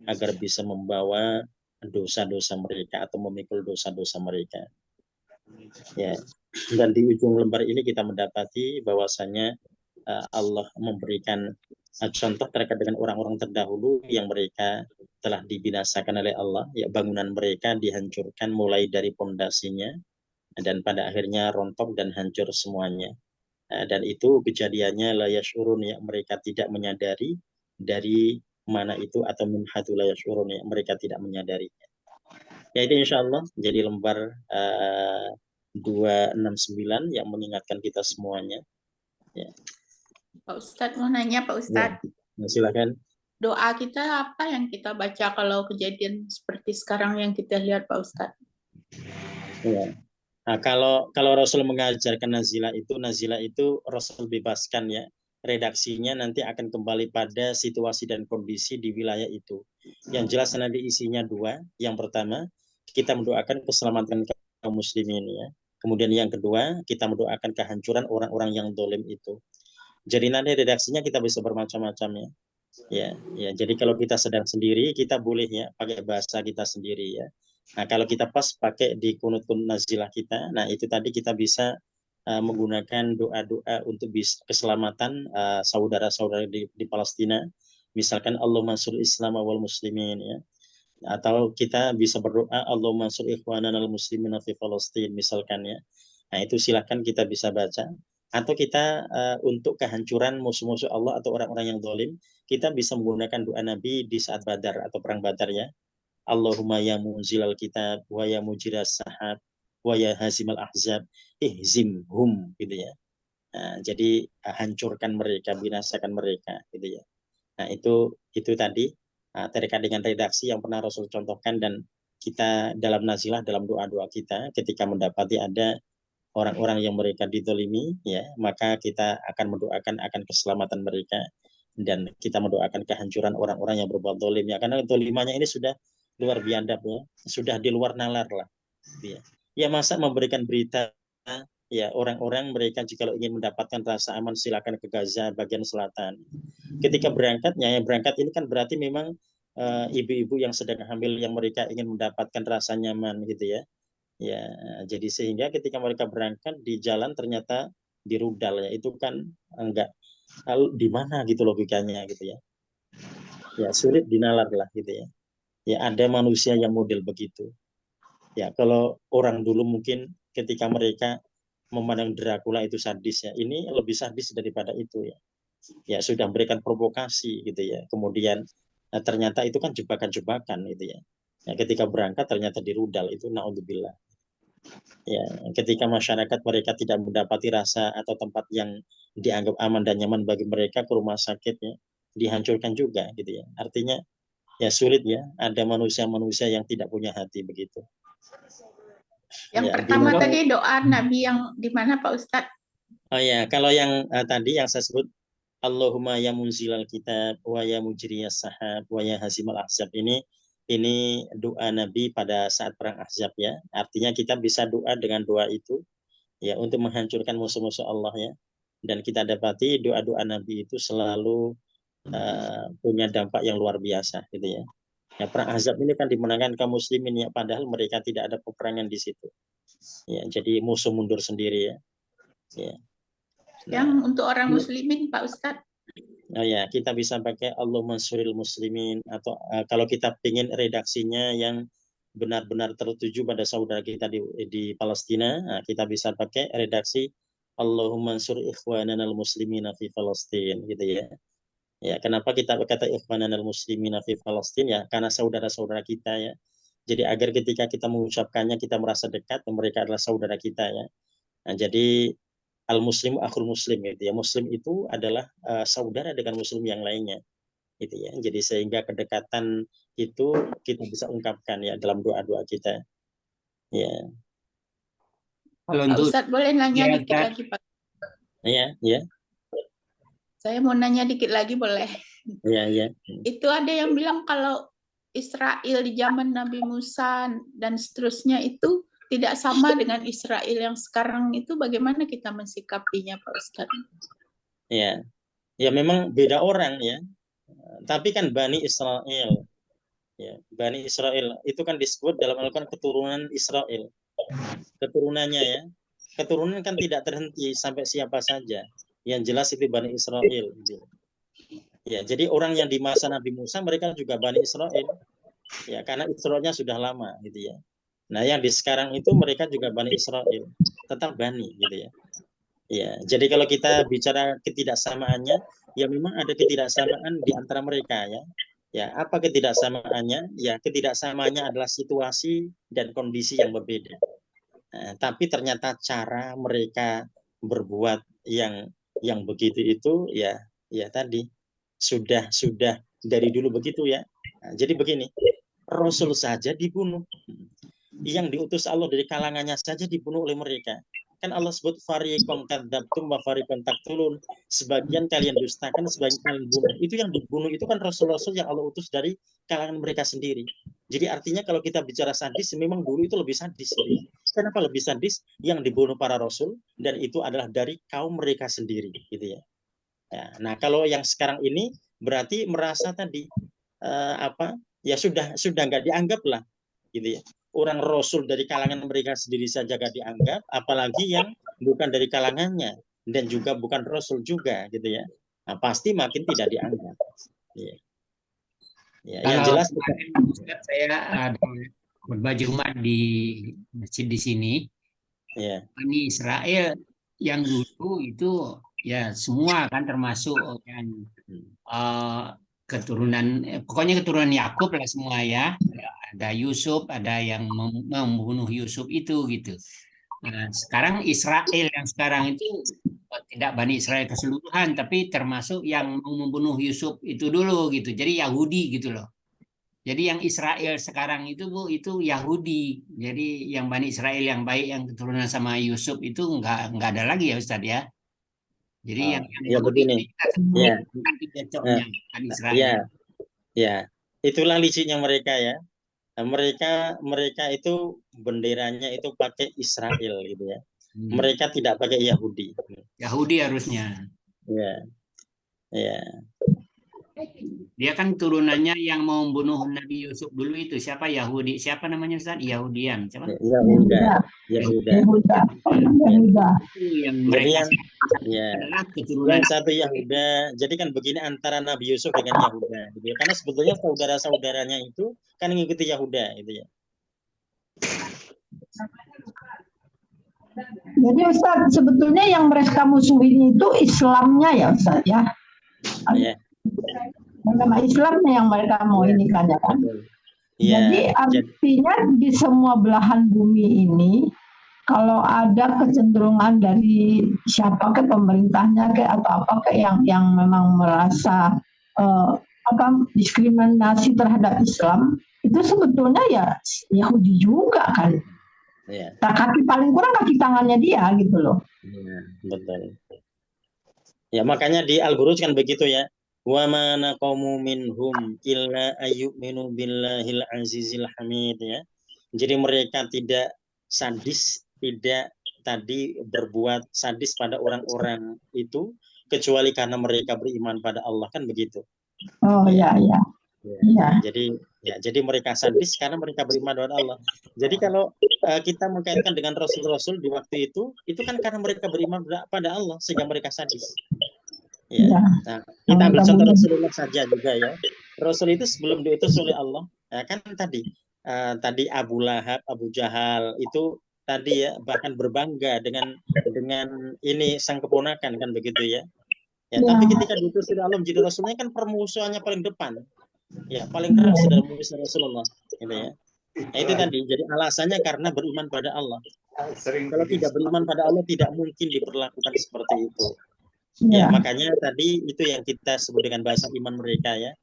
agar bisa membawa dosa-dosa mereka atau memikul dosa-dosa mereka. Ya, dan di ujung lembar ini kita mendapati bahwasanya Allah memberikan contoh terkait dengan orang-orang terdahulu yang mereka telah dibinasakan oleh Allah, ya bangunan mereka dihancurkan mulai dari pondasinya dan pada akhirnya rontok dan hancur semuanya. Dan itu kejadiannya la yashurun ya, mereka tidak menyadari dari mana itu atau min hatu la yashurun ya, mereka tidak menyadarinya. Ya itu insya Allah jadi lembar 269 yang mengingatkan kita semuanya. Ya. Pak Ustadz mau nanya Pak Ustadz. Ya, silakan. Doa kita apa yang kita baca kalau kejadian seperti sekarang yang kita lihat Pak Ustadz? Ya. Nah, kalau Rasul mengajarkan nazilah itu Rasul bebaskan ya. Redaksinya nanti akan kembali pada situasi dan kondisi di wilayah itu. Yang jelas nanti isinya dua. Yang pertama, kita mendoakan keselamatan kaum muslimin ya. Kemudian yang kedua, kita mendoakan kehancuran orang-orang yang dolim itu. Jadi nanti redaksinya kita bisa bermacam-macam ya. Ya, jadi kalau kita sedang sendiri, kita boleh ya pakai bahasa kita sendiri ya. Nah, kalau kita pas pakai di kunut-kunut nazilah kita, nah itu tadi kita bisa menggunakan doa-doa untuk keselamatan saudara-saudara di Palestina. Misalkan Allah mansur Islam wal muslimin ya. Atau kita bisa berdoa Allah mansur ikhwanan al muslimin fi Palestin misalkan ya. Nah, itu silakan kita bisa baca. Atau kita untuk kehancuran musuh-musuh Allah atau orang-orang yang zalim, kita bisa menggunakan doa Nabi di saat Badar atau perang Badar ya. Allahumma ya munzilal kitab wa ya mujiras sahab wa ya hazimal ahzab ihzimhum gitu ya. Nah, jadi hancurkan mereka, binasakan mereka gitu ya. Nah, itu tadi terkait dengan redaksi yang pernah Rasul contohkan dan kita dalam nazilah dalam doa-doa kita ketika mendapati ada orang-orang yang mereka dizalimi ya, maka kita akan mendoakan akan keselamatan mereka dan kita mendoakan kehancuran orang-orang yang berbuat zalim ya, karena zalimannya ini sudah luar biadab ya, sudah di luar nalar lah ya. Ya masa memberikan berita ya orang-orang mereka jika ingin mendapatkan rasa aman silakan ke Gaza bagian selatan. Ketika berangkatnya ya berangkat ini kan berarti memang ibu-ibu yang sedang hamil yang mereka ingin mendapatkan rasa nyaman gitu ya. Ya, jadi sehingga ketika mereka berangkat di jalan ternyata di rudal ya, itu kan enggak lalu di mana gitu logikanya gitu ya. Ya sulit dinalar lah gitu ya. Ya ada manusia yang model begitu. Ya kalau orang dulu mungkin ketika mereka memandang Dracula itu sadis ya, ini lebih sadis daripada itu ya. Ya sudah memberikan provokasi gitu ya. Kemudian ternyata itu kan jebakan-jebakan gitu ya. Ya ketika berangkat ternyata di rudal itu naudzubillah. Ya, ketika masyarakat mereka tidak mendapati rasa atau tempat yang dianggap aman dan nyaman bagi mereka ke rumah sakitnya dihancurkan juga gitu ya. Artinya ya sulit ya ada manusia-manusia yang tidak punya hati begitu. Yang Ya, pertama tadi doa Nabi yang di mana Pak Ustadz? Oh ya, kalau yang tadi yang saya sebut Allahumma ya munzilal kitab wa ya mujriyas sahab wa ya hazimal ahzab ini doa Nabi pada saat perang Ahzab ya. Artinya kita bisa doa dengan doa itu ya untuk menghancurkan musuh-musuh Allah ya. Dan kita dapati doa-doa Nabi itu selalu punya dampak yang luar biasa gitu ya. Ya, perang Ahzab ini kan dimenangkan kaum muslimin ya, padahal mereka tidak ada peperangan di situ. Ya, jadi musuh mundur sendiri ya. Ya. Yang Nah, untuk orang muslimin Pak Ustadz. oh ya, kita bisa pakai Allah mansuril muslimin, atau kalau kita ingin redaksinya yang benar-benar tertuju pada saudara kita di Palestina, nah, kita bisa pakai redaksi Allahumma ansur ikhwananal muslimina fi Palestin gitu ya. Ya, kenapa kita berkata ikhwananal muslimina fi Palestin ya? Karena saudara-saudara kita ya. Jadi agar ketika kita mengucapkannya kita merasa dekat dan mereka adalah saudara kita ya. Nah, jadi al muslim akhul muslim gitu ya. Muslim itu adalah saudara dengan muslim yang lainnya gitu ya. Jadi sehingga kedekatan itu kita bisa ungkapkan ya dalam doa-doa kita. Ya. Kalau Pak untuk Ustadz boleh nanya ya, dikit lagi Pak? Ya, ya. Saya mau nanya dikit lagi boleh? Ya, ya. Itu ada yang bilang kalau Israel di zaman Nabi Musa dan seterusnya itu tidak sama dengan Israel yang sekarang itu, bagaimana kita mensikapinya Pak Ustadz? Ya. Ya memang beda orang ya. Tapi kan Bani Israel ya, Bani Israel itu kan disebut dalam Al-Quran keturunan Israel. Keturunannya ya. Keturunan kan tidak terhenti sampai siapa saja. Yang jelas itu Bani Israel. Ya, jadi orang yang di masa Nabi Musa mereka juga Bani Israel. Ya, karena Israelnya sudah lama gitu ya. Nah, yang di sekarang itu mereka juga Bani Israel, tetap Bani gitu ya. Ya, jadi kalau kita bicara ketidaksamaannya, ya memang ada ketidaksamaan di antara mereka ya. Ya, apa ketidaksamaannya? Ya, ketidaksamaannya adalah situasi dan kondisi yang berbeda. Nah, tapi ternyata cara mereka berbuat yang begitu itu ya tadi sudah dari dulu begitu ya. Nah, jadi begini, Rasul saja dibunuh. Yang diutus Allah dari kalangannya saja dibunuh oleh mereka. Kan Allah sebut fariqan kadzdzabtum wa fariqan taqtulun. Sebagian kalian dustakan, sebagian kalian bunuh. Itu yang dibunuh itu kan rasul-rasul yang Allah utus dari kalangan mereka sendiri. Jadi artinya kalau kita bicara sadis, memang dulu itu lebih sadis. Gitu. Kenapa lebih sadis? Yang dibunuh para rasul dan itu adalah dari kaum mereka sendiri, gitu ya. Nah, kalau yang sekarang ini berarti merasa tadi ya sudah nggak dianggap lah, gitu ya. Orang rasul dari kalangan mereka sendiri saja gak dianggap, apalagi yang bukan dari kalangannya dan juga bukan rasul juga gitu ya. Nah, pasti makin tidak dianggap. Ya. Ya, yang kalau jelas saya ada khutbah Jumat di masjid di sini, ya. Bani Israel yang dulu itu ya semua kan termasuk yang keturunan pokoknya keturunan Yakub lah semua ya. Ada Yusuf, ada yang membunuh Yusuf itu gitu. Nah, sekarang Israel yang sekarang itu tidak Bani Israel keseluruhan, tapi termasuk yang mau membunuh Yusuf itu dulu gitu. Jadi Yahudi gitu loh. Jadi yang Israel sekarang itu Bu itu Yahudi. Jadi yang Bani Israel yang baik yang keturunan sama Yusuf itu nggak ada lagi ya Ustadz ya. Jadi yang ya Yahudi begini. ini kita sebut Ya. nanti cocoknya Bani Israel. Ya. Ya. Itulah liciknya mereka ya. Nah, mereka itu benderanya itu pakai Israel gitu ya. Mereka tidak pakai Yahudi. Yahudi harusnya. Ya. Ya. Dia kan turunannya yang mau membunuh Nabi Yusuf dulu itu siapa Yahudi? Siapa namanya Ustaz? Yahudian. Siapa? Yahuda. Itu yang Jadi mereka yang adalah keturunan satu Yahuda. Jadi kan begini antara Nabi Yusuf dengan Yahuda gitu ya. Karena sebetulnya saudara-saudaranya itu kan mengikuti Yahuda gitu ya. Jadi Ustaz, sebetulnya yang mereka musuhin itu Islamnya ya Ustaz ya. Agama Islamnya yang mereka mau ini kan ya kan. Jadi artinya di semua belahan bumi ini kalau ada kecenderungan dari siapa ke pemerintahnya ke atau apa ke yang memang merasa diskriminasi terhadap Islam itu sebetulnya ya Yahudi juga kan. Kaki paling kurang kaki tangannya dia gitu loh. Ya, betul. Ya makanya di Al-Buruj kan begitu ya. Wa ma naqamu minhum illa ayyuminu billahil azizil hamid ya. Jadi mereka tidak sadis, tidak tadi berbuat sadis pada orang-orang itu kecuali karena mereka beriman pada Allah, kan begitu. Oh ya, ya. Ya. Jadi mereka sadis karena mereka beriman kepada Allah. Jadi kalau kita mengkaitkan dengan Rasul-Rasul di waktu itu kan karena mereka beriman pada Allah sehingga mereka sadis. Ya. Nah, kita ambil contoh Rasulullah saja juga ya. Rasul itu sebelum diutus oleh Allah, ya kan tadi Abu Lahab, Abu Jahal itu tadi ya bahkan berbangga dengan ini sang keponakan, kan begitu ya. Ya, tapi ketika diutus oleh Allah menjadi Rasulnya kan permusuhannya paling depan. Ya, paling keras dalam musuh Rasulullah, gitu ya. Nah, itu tadi. Jadi alasannya karena beriman pada Allah. Kalau tidak beriman pada Allah tidak mungkin diperlakukan seperti itu. Ya, makanya tadi itu yang kita sebut dengan bahasa iman mereka ya.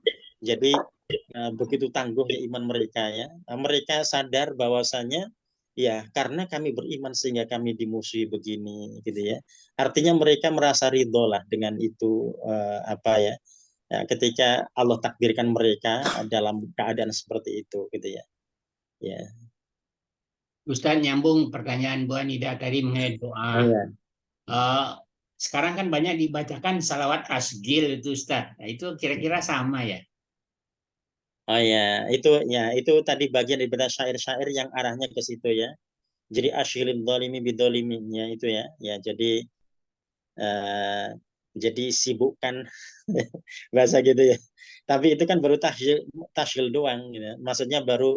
Jadi begitu tangguhnya iman mereka ya. Mereka sadar bahwasanya ya karena kami beriman sehingga kami dimusuhi begini, gitu ya. Artinya mereka merasa ridho lah dengan itu ya, ketika Allah takdirkan mereka dalam keadaan seperti itu, gitu ya. Ya. Ustaz, nyambung pertanyaan Bu Anida tadi mengenai doa. Ya. Sekarang kan banyak dibacakan salawat asgil itu Ustaz. Nah, itu kira-kira sama ya? Oh ya, itu tadi bagian daripada syair-syair yang arahnya ke situ ya. Jadi asyilil dzalimi bidzaliminnya itu ya. Ya, jadi sibukkan bahasa gitu ya. Tapi itu kan baru tasyil doang gitu. Maksudnya baru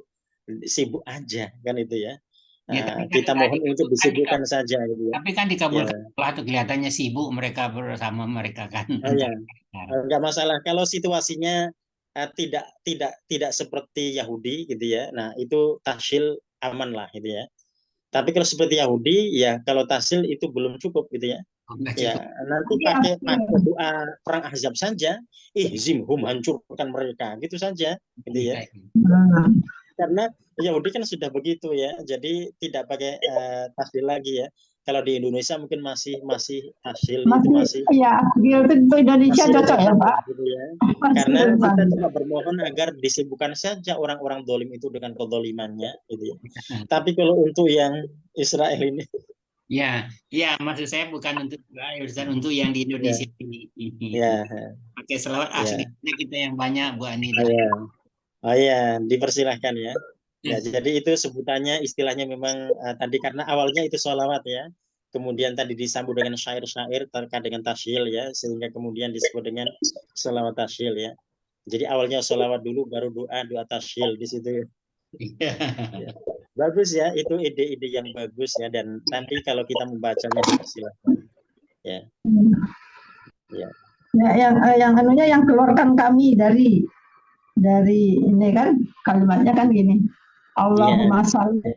sibuk aja kan itu ya. Kan kita mohon untuk disibukkan saja gitu ya. Tapi kan dikabulkan Allah tuh kelihatannya sibuk mereka bersama mereka kan. Oh ya. Enggak masalah kalau situasinya tidak seperti Yahudi gitu ya. Nah, itu tasyil aman lah gitu ya. Tapi kalau seperti Yahudi ya kalau tasyil itu belum cukup gitu ya. Ya, nanti pakai doa perang Ahzab saja, ihzimhum, hancurkan mereka, gitu saja, gitu ya. Karena Yahudi kan sudah begitu ya, jadi tidak pakai tasyil lagi ya. Kalau di Indonesia mungkin masih tasyil itu masih. Ya, itu Indonesia cocok ya Pak. Gitu ya. Karena kita cuma bermohon agar disibukkan saja orang-orang dolim itu dengan kedolimannya, gitu ya. Tapi kalau untuk yang Israel ini. Ya, maksud saya bukan untuk Israel, untuk yang di Indonesia ini. Ya. Pakai selawat asli kita yang banyak Bu Anida. Oh ya, dipersilahkan ya. Ya, jadi itu sebutannya istilahnya memang tadi karena awalnya itu sholawat ya. Kemudian tadi disambung dengan syair-syair terkait dengan tasyil ya, sehingga kemudian disebut dengan sholawat tasyil ya. Jadi awalnya sholawat dulu, baru doa tasyil di situ. Ya. Bagus ya, itu ide-ide yang bagus ya, dan nanti kalau kita membacanya dipersilahkan. Ya. Ya. Yang keluarkan kami dari ini kan kalimatnya kan gini. Allahumma shalli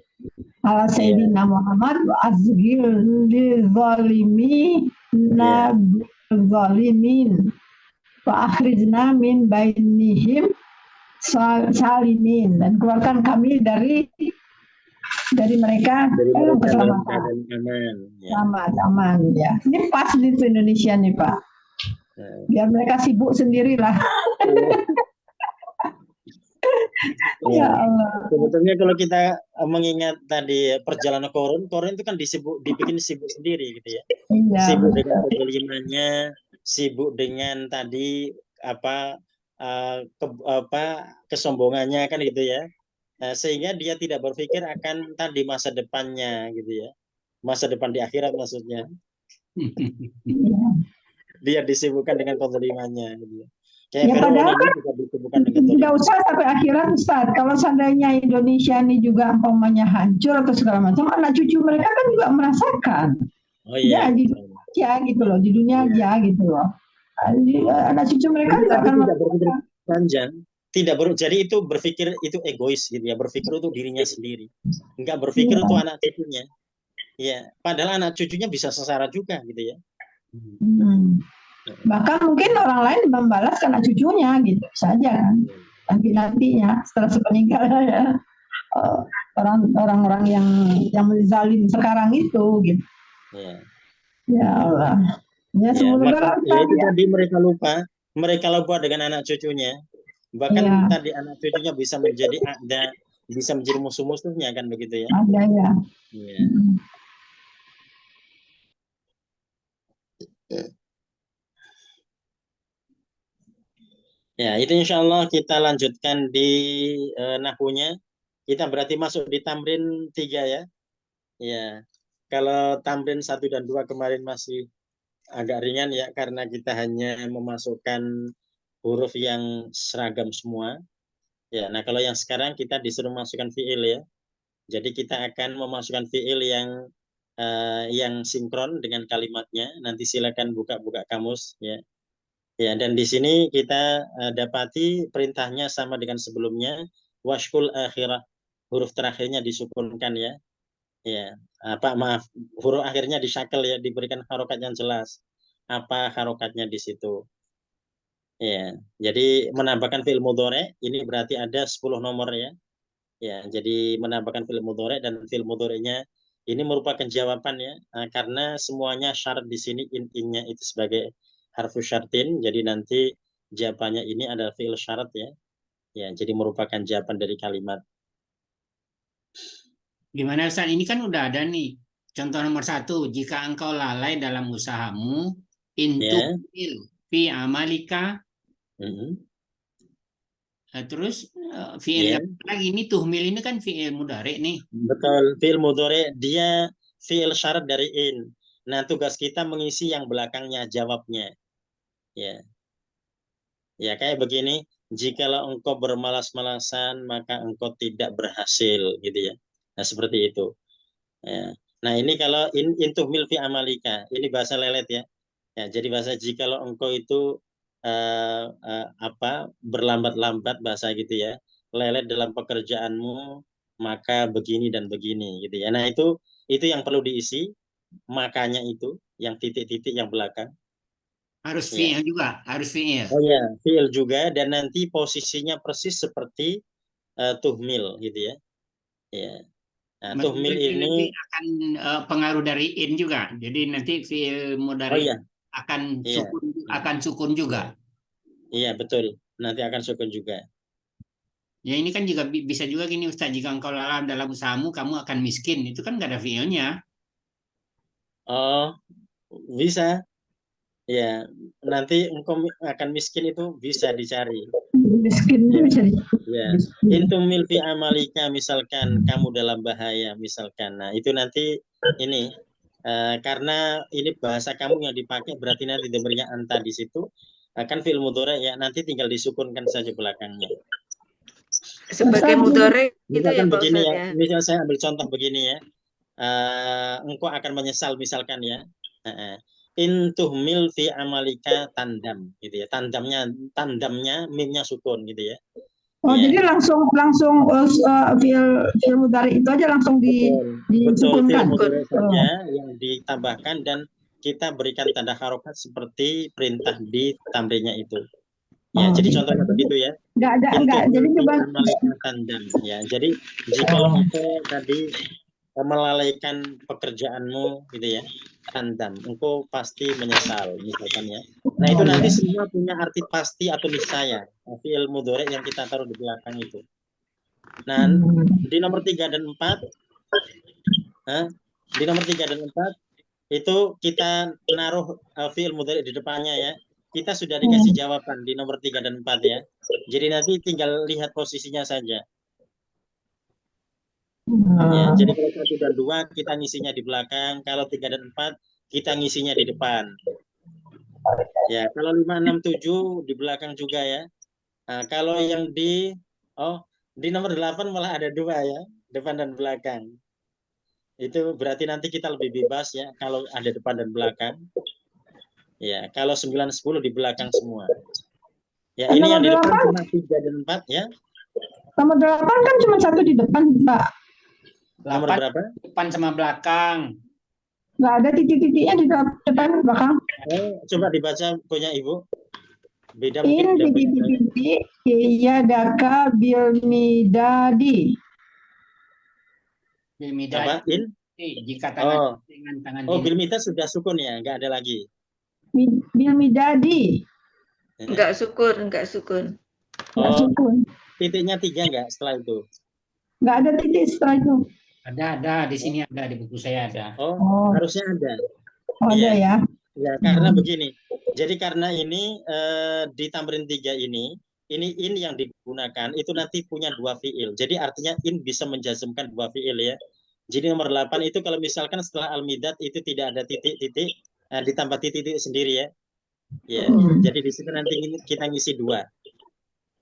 ala sayyidina Muhammad wa azghil lidzalimi nadzalimin wa akhrijna min bainihim salimin, dan keluarkan kami dari mereka keselamatan, aman ya. Ini pas di Indonesia nih Pak, biar mereka sibuk sendirilah. Ya Allah. Sebetulnya kalau kita mengingat tadi perjalanan Korun itu kan dibikin sibuk sendiri gitu ya. Iya. Sibuk dengan kebelimannya, sibuk dengan tadi kesombongannya kan gitu ya. Nah, sehingga dia tidak berpikir akan tadi masa depannya gitu ya. Masa depan di akhirat maksudnya. Dia disibukkan dengan kezalimannya gitu ya. Ya padahal tidak usah sampai akhirat Ustaz. Kalau seandainya Indonesia ini juga umpamanya hancur atau segala macam, anak cucu mereka kan juga merasakan. Oh iya. Ya di dunia gitu loh, di dunia aja gitu loh. Anak cucu mereka juga akan berpikir panjang. Jadi itu berpikir itu egois gitu ya, berpikir untuk dirinya sendiri. Enggak berpikir untuk anak cucunya. Ya, padahal anak cucunya bisa sesara juga gitu ya. Bahkan mungkin orang lain membalas karena cucunya gitu saja kan, nantinya setelah sepeninggalnya ya, orang-orang yang menzalim sekarang itu gitu. Ya Allah, ya semoga itu tadi mereka lupa dengan anak cucunya, bahkan tadi anak cucunya bisa menjadi bisa menjadi musuh-musuhnya kan begitu ya. Ada ya. Ya, itu insya Allah kita lanjutkan di nahwunya. Kita berarti masuk di tamrin 3 ya. Ya, kalau tamrin 1 dan 2 kemarin masih agak ringan ya, karena kita hanya memasukkan huruf yang seragam semua. Ya, nah kalau yang sekarang kita disuruh masukkan fiil ya. Jadi kita akan memasukkan fiil yang sinkron dengan kalimatnya. Nanti silakan buka-buka kamus ya. Ya, dan di sini kita dapati perintahnya sama dengan sebelumnya, washkul akhirah, huruf terakhirnya disukunkan ya. Ya, maaf, huruf akhirnya disyakel ya, diberikan harokat yang jelas. Apa harokatnya di situ? Ya, jadi menambahkan fi'il mudhari ini berarti ada 10 nomor ya. Ya, jadi menambahkan fi'il mudhari dan fi'il mudhari'nya ini merupakan jawaban ya, karena semuanya syarat di sini intinya itu sebagai harfu syartin, jadi nanti jawabannya ini adalah fi'il syarat ya. Ya, jadi merupakan jawaban dari kalimat. Gimana Ustaz? Ini kan udah ada nih. Contoh nomor 1, jika engkau lalai dalam usahamu, Ya. fi amalika. Terus fi'il Ya. lagi ini tuhmil ini kan fi'il mudhari nih. Betul, fi'il mudhari dia fi'il syarat dari in. Nah, tugas kita mengisi yang belakangnya jawabnya. Ya. Ya, kayak begini, jikalau engkau bermalas-malasan maka engkau tidak berhasil gitu ya. Nah, seperti itu. Ya. Nah, ini kalau in tuhmil fi amalika, ini bahasa lelet ya. Ya, jadi bahasa jikalau engkau itu berlambat-lambat bahasa gitu ya. Lelet dalam pekerjaanmu maka begini dan begini gitu ya. Nah, itu yang perlu diisi, makanya itu yang titik-titik yang belakang. Harus Ya. fi'il juga, harus fi'il. Oh ya, fi'il juga, dan nanti posisinya persis seperti tuhmil gitu ya. Ya. Nah, tuhmil Berarti ini nanti akan pengaruh dari in juga. Jadi nanti fi'il mudhari iya. akan Iya. sukun juga. Iya, betul. Nanti akan sukun juga. Ya ini kan juga bisa juga gini Ustaz, jika engkau lalai dalam usahamu kamu akan miskin. Itu kan nggak ada fi'ilnya. Oh, bisa. Ya, nanti engkau akan miskin itu bisa dicari. Miskin Ya. bisa Ya, intumil fi amalika, misalkan kamu dalam bahaya misalkan. Nah, itu nanti ini karena ini bahasa kamu yang dipakai berarti nanti diberinya anta di situ akan fi'il mudhari ya, nanti tinggal disukunkan saja belakangnya. Sebagai mudhari itu ya Misalkan Pak begini Ustadz ya, ya. misal saya ambil contoh begini ya. Engkau akan menyesal misalkan ya. In tuhmil fi amalika tandam gitu ya. Tandamnya mimnya sukun gitu ya. Oh, Ya. jadi langsung fi'il mudhari itu aja langsung Betul, disukunkan. fi'il mudhari saja yang ditambahkan dan kita berikan tanda harokat seperti perintah di tamrinnya itu. Ya, jadi contohnya begitu ya. Enggak. Jadi coba Tandam ya. Jadi jika engkau tadi melalaikan pekerjaanmu gitu ya, tandam, engkau pasti menyesal misalkan ya. Nah, itu nanti semua punya arti pasti atau niscaya. Fi'il mudhari yang kita taruh di belakang itu. Nah, di nomor 3 dan 4 di nomor 3 dan 4 itu kita naruh fi'il mudhari di depannya ya. Kita sudah dikasih jawaban di nomor 3 dan 4 ya. Jadi nanti tinggal lihat posisinya saja. Ya, jadi kalau 1 dan 2 kita ngisinya di belakang, kalau 3 dan 4 kita ngisinya di depan. Ya, kalau 5, 6, 7 di belakang juga ya. Nah, kalau yang di nomor 8 malah ada 2 ya, depan dan belakang. Itu berarti nanti kita lebih bebas ya kalau ada depan dan belakang. Ya, kalau 9, 10 di belakang semua. Ya, ini yang di depan cuma 3 dan 4 ya. Nomor 8 kan cuma 1 di depan, Pak. Nomor berapa? Depan sama belakang. Nggak ada titik-titiknya di depan belakang. Coba dibaca punya Ibu. Beda In mungkin. titik-titik ya daka bil midadi. Bil midadi. Apa? In? Jika tangan dengan tangan bil midadi sudah sukun ya, nggak ada lagi. Bil midadi. Enggak sukun. Nggak sukun. Titiknya 3 nggak setelah itu? Nggak ada titik setelah itu. Ada di sini ada, di buku saya ada. Harusnya ada. Ada ya. Ya, karena begini. Jadi karena ini di tamrin 3 ini in yang digunakan itu nanti punya dua fiil. Jadi artinya in bisa menjazmkan dua fiil ya. Jadi nomor 8 itu kalau misalkan setelah al-midad itu tidak ada titik-titik, ditambah titik-titik sendiri ya. Ya, jadi di situ nanti kita ngisi dua.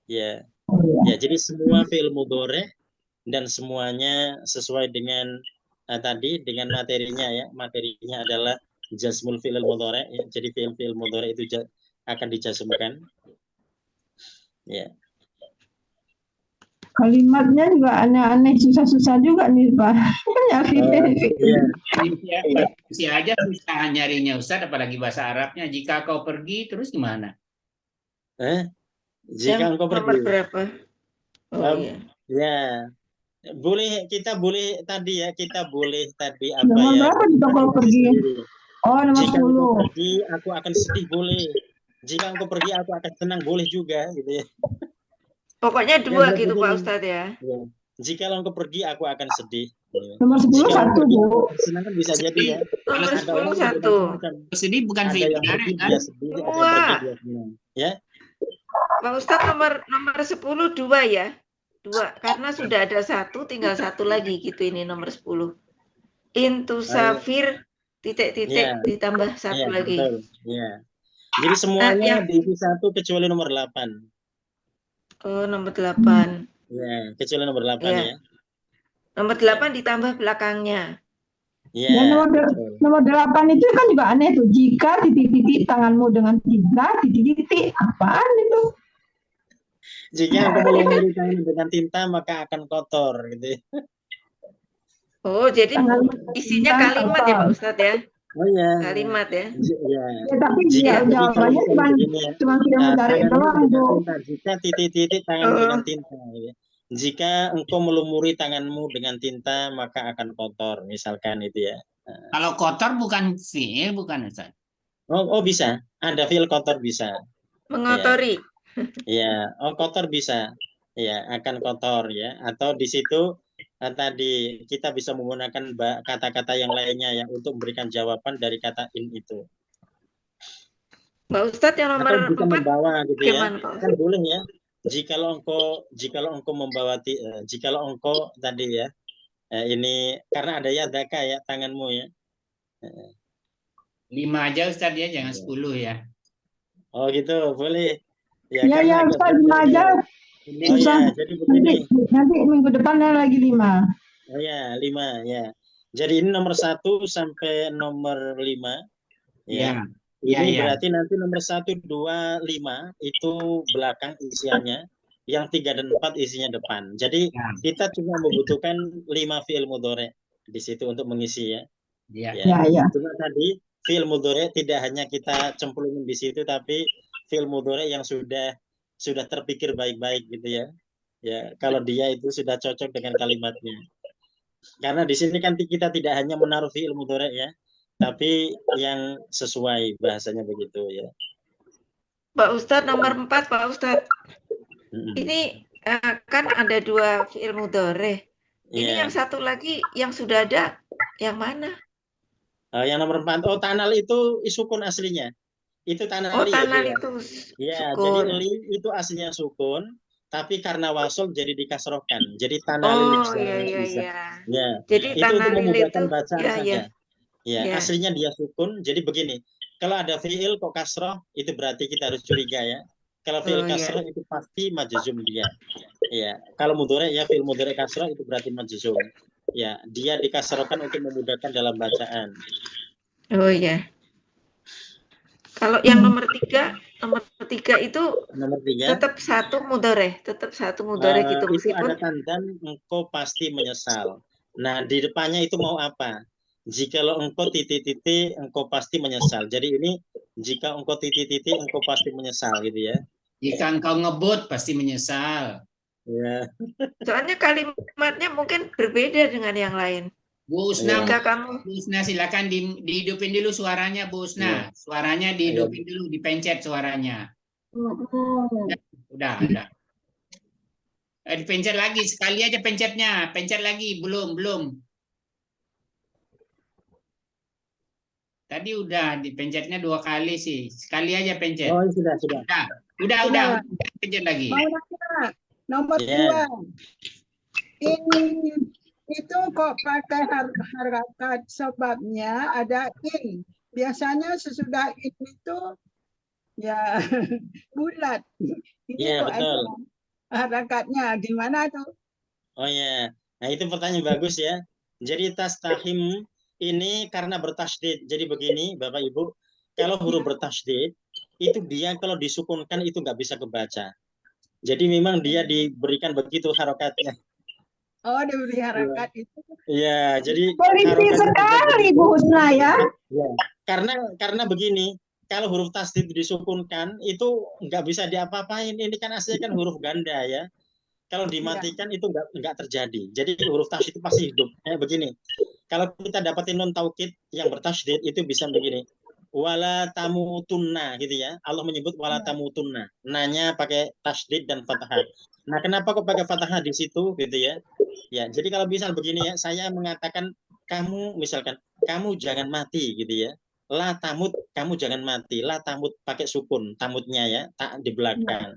Ya. Ya, jadi semua fiil mudhari dan semuanya sesuai dengan tadi dengan materinya ya. Materinya adalah jazmul fi'il mudhari ya. Jadi fi'il mudhari itu akan dijazmkan. Ya. Kalimatnya juga aneh-aneh, susah-susah juga nih Pak. Iya. Si aja susah nyarinya Ustaz, apalagi bahasa Arabnya. Jika kau pergi, terus gimana? Jika Yang engkau nomor pergi. berapa? Oh iya. Ya. Kita boleh tadi ya, kita boleh tadi apa Nomor ya? berapa jika kau pergi? Sendiri. Oh, nomor Jika engkau 10. pergi, aku akan sedih boleh. Jika engkau pergi, aku akan senang boleh juga, gitu ya. Pokoknya dua Ya, gitu begini. Pak Ustadz ya. Ya. Jika engkau pergi, aku akan sedih. Nomor 10 Jika satu, pergi, Bu. aku akan senang kan bisa jadi ya. Nomor Ada 10 orang yang satu. macam-macam. Sedih bukan Ada fi'il yang mudhari pergi kan? dia sedih, ada yang Dua. pergi dia senang. Ya. Pak Ustadz nomor 10 dua ya. Dua. Karena sudah ada satu, tinggal satu lagi gitu ini nomor 10. Intusafir titik-titik Ya. ditambah satu Ya, lagi. betul. Ya. Jadi semuanya Yang diisi satu kecuali nomor 8. nomor 8. Ya, kecuali nomor 8 Ya. ya. Nomor 8 ditambah belakangnya. Ya, Dan betul. nomor 8 itu kan juga aneh tuh. Jika titik-titik tanganmu dengan tinta, titik-titik. Apaan itu? Jika engkau melumuri tangan dengan tinta, maka akan kotor gitu ya. Oh, jadi Tangan isinya tinta kalimat ya Pak kotor. Ustadz ya. Oh ya. Kalimat ya. Ya. Ya, tapi Jika dia jadi kalau jawabannya misalnya cuma begini ya, fi'il mudhari tanganmu doang, dengan Bu. tinta. Jika titik-titik tanganmu dengan tinta. Gitu ya. Jika engkau melumuri tanganmu dengan tinta, maka akan kotor. Misalkan itu ya. Kalau kotor bukan fi'il, bukan Ustaz. Oh bisa. Ada fi'il kotor bisa. Mengotori. Ya, kotor bisa. Ya, akan kotor ya. Atau di situ tadi kita bisa menggunakan kata-kata yang lainnya ya untuk memberikan jawaban dari kata in itu. Mbak Ustadz yang nomor Atau bisa 4 membawa gitu ya. gimana Pak? Kan boleh ya. Jikalau engkau membawa jikalau engkau tadi ya. Ini karena ada ya daka ya tanganmu ya. 5 aja Ustaz ya, jangan 10 ya. Oh gitu, boleh. Ya, karena agak Ustaz, berat 5 aja. Oh ya, jadi begini. Nanti minggu depan ada lagi 5. Oh ya, 5 ya. Jadi ini nomor 1 sampai nomor 5 ya. Ini berarti nanti nomor 1, 2, 5 itu belakang isiannya, yang 3 dan 4 isinya depan. Jadi kita cuma membutuhkan 5 fi'il mudhari di situ untuk mengisi ya. Ya. Cuma tadi fi'il mudhari tidak hanya kita cemplungin di situ, tapi fi'il mudhari yang sudah terpikir baik-baik gitu ya. Ya, kalau dia itu sudah cocok dengan kalimatnya. Karena di sini kan kita tidak hanya menaruh fi'il mudhari ya, tapi yang sesuai bahasanya begitu ya. Pak Ustadz nomor 4 Pak Ustadz. Ini kan ada 2 fi'il mudhari. Ini yang satu lagi yang sudah ada yang mana? Yang nomor 4. Oh, tanal itu sukun aslinya. Itu tanali. Oh, tanal itu ya, sukun. jadi li itu aslinya sukun, tapi karena wasol jadi dikasrohkan. Jadi tanalil iya. Ya, jadi itu untuk memudahkan itu, bacaan saja. Ya, aslinya dia sukun. Jadi begini, kalau ada fi'il kok kasroh, itu berarti kita harus curiga ya. Kalau fi'il kasroh itu pasti majzum dia. Ya, kalau mudhari ya fi'il mudhari kasroh itu berarti majzum. Ya, dia dikasrohkan untuk memudahkan dalam bacaan. Oh iya. Kalau yang nomor 3 itu nomor 3 tetap satu mudhari, gitu. Itu ada tanda engkau pasti menyesal. Nah, di depannya itu mau apa? Jikalau engkau titik-titik, engkau pasti menyesal. Jadi ini jika engkau titik-titik, engkau pasti menyesal gitu ya. Jika engkau ngebut pasti menyesal. Ya. Soalnya kalimatnya mungkin berbeda dengan yang lain. Bu Usna, Bu Usna silakan dihidupin dulu suaranya Bu Usna. Suaranya dihidupin dulu, dipencet suaranya. Udah. Dipencet lagi, sekali aja pencetnya. Pencet lagi, belum. Tadi udah dipencetnya 2 kali sih. Sekali aja pencet. Oh, sudah. Udah. Pencet lagi. Mau nanya, nomor Ya. 2. Ini itu kok pakai harakat, sebabnya ada in. Biasanya sesudah in itu ya bulat. Ini Ya, kok ada betul. harakatnya, gimana tuh? Oh ya. Nah, itu pertanyaan bagus ya. Jadi tastahim ini karena bertasydid. Jadi begini, Bapak Ibu, kalau huruf bertasydid itu dia kalau disukunkan itu nggak bisa kebaca. Jadi memang dia diberikan begitu harokatnya. Oh, diberi harakat itu. Iya, jadi Teliti harokatnya sekali Bu Husna ya. Ya, karena begini, kalau huruf tasdid disukunkan itu nggak bisa diapa-apain. Ini kan aslinya kan huruf ganda ya. Kalau dimatikan itu nggak terjadi. Jadi huruf tasdid itu pasti hidup. Kayak begini. Kalau kita dapatin nun taukid yang bertasdid itu bisa begini. Wala tamutunna gitu ya. Allah menyebut wala tamutunna. Nanya pakai tasdid dan fathah. Nah, kenapa kok pakai fathah di situ gitu ya? Ya, jadi kalau misal begini ya, saya mengatakan kamu misalkan kamu jangan mati gitu ya. La tamut, kamu jangan mati. La tamut pakai sukun, tamutnya ya, tak di belakang.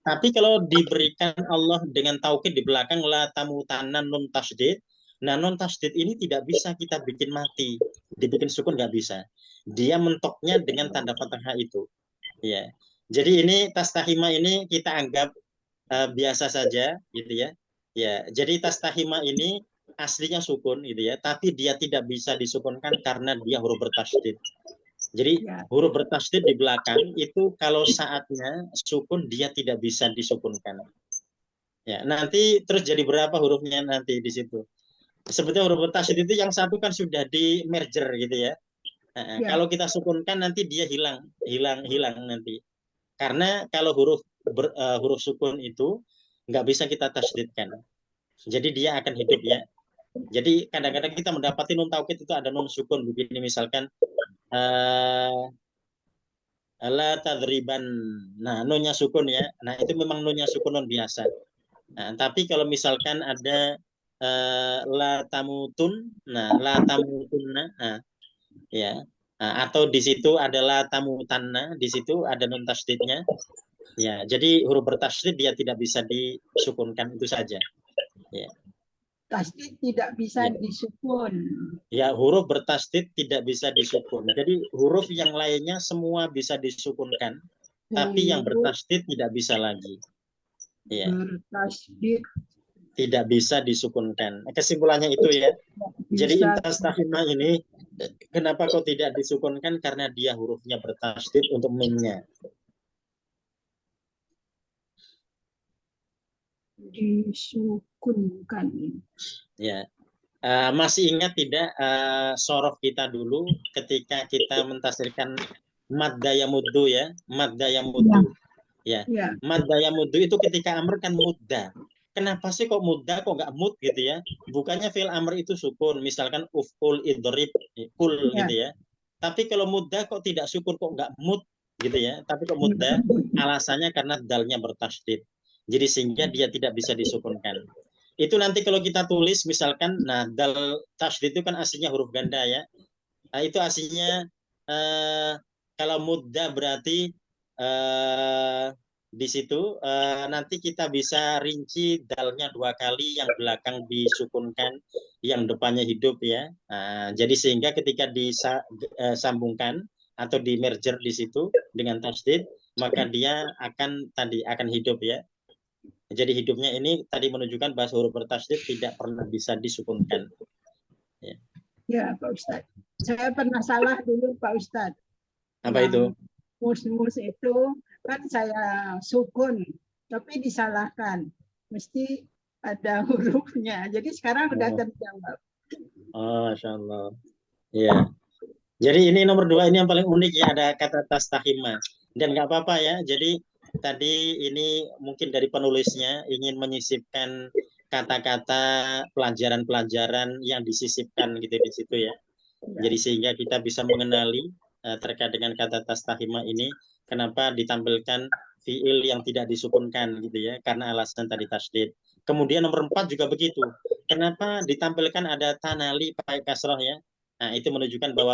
Tapi kalau diberikan Allah dengan taukid di belakang la tamutanna nun tasdid. Nah, nun tasdid ini tidak bisa kita bikin mati. Dibikin sukun nggak bisa. Dia mentoknya dengan tanda fathah itu. Ya. Jadi ini tastahima ini kita anggap biasa saja gitu ya. Ya, jadi tastahima ini aslinya sukun gitu ya, tapi dia tidak bisa disukunkan karena dia huruf bertasydid. Jadi huruf bertasydid di belakang itu kalau saatnya sukun dia tidak bisa disukunkan. Ya, nanti terus jadi berapa hurufnya nanti di situ. Sebetulnya huruf bertasydid itu yang satu kan sudah di merger gitu ya. Kalau kita sukunkan nanti dia hilang nanti. Karena kalau huruf sukun itu nggak bisa kita tasydidkan. Jadi dia akan hidup ya. Jadi kadang-kadang kita mendapati nun taukid itu ada nun sukun begini misalkan la tadriban. Nah, nunnya sukun ya. Nah, itu memang nunnya sukun nun biasa. Nah, tapi kalau misalkan ada la tamutun, nah la tamutunna, nah, ya. Nah, atau di situ adalah tamutanna, di situ ada nun tasydidnya. Ya, jadi huruf bertasydid dia tidak bisa disukunkan itu saja. Ya. Tasdid tidak bisa disukun. Ya, huruf bertasydid tidak bisa disukun. Jadi huruf yang lainnya semua bisa disukunkan, tapi yang bertasydid tidak bisa lagi. Ya. Bertasdid tidak bisa disukunkan. Kesimpulannya itu ya. Jadi tastahima ini kenapa kok tidak disukunkan? Karena dia hurufnya bertasydid untuk mimnya. Disukunkan. Ya, masih ingat tidak sorof kita dulu ketika kita mentafsirkan mad daya muddu ya, mad daya muddu. Ya, mad daya muddu itu ketika amr kan mudda. Kenapa sih kok mudda kok nggak mud gitu ya? Bukannya fi'il amr itu sukun, misalkan uf'ul idrib kul gitu ya. Tapi kalau mudda kok tidak sukun kok nggak mud gitu ya? Tapi kok mudda alasannya karena dalnya bertasydid. Jadi sehingga dia tidak bisa disukunkan. Itu nanti kalau kita tulis misalkan, nah dal tasydid itu kan aslinya huruf ganda ya. Nah, itu aslinya kalau mudda berarti di situ nanti kita bisa rinci dalnya 2 kali, yang belakang disukunkan, yang depannya hidup ya. Nah, jadi sehingga ketika disambungkan atau di merger di situ dengan tasydid, maka dia akan hidup ya. Jadi hidupnya ini tadi menunjukkan bahwa huruf bertasydid tidak pernah bisa disukunkan. Ya, Pak Ustadz. Saya pernah salah dulu, Pak Ustadz. Apa itu? Mus itu kan saya sukun, tapi disalahkan. Mesti ada hurufnya. Jadi sekarang udah terjawab. Oh, Masya Allah. Ya. Jadi ini nomor 2 ini yang paling unik ya, ada kata tastahima. Dan nggak apa-apa ya. Jadi tadi ini mungkin dari penulisnya ingin menyisipkan kata-kata pelajaran-pelajaran yang disisipkan gitu di situ ya. Jadi sehingga kita bisa mengenali terkait dengan kata tastahima ini, kenapa ditampilkan fiil yang tidak disukunkan gitu ya, karena alasan tadi tasydid. Kemudian nomor 4 juga begitu. Kenapa ditampilkan ada tanali pakai kasroh ya? Nah, itu menunjukkan bahwa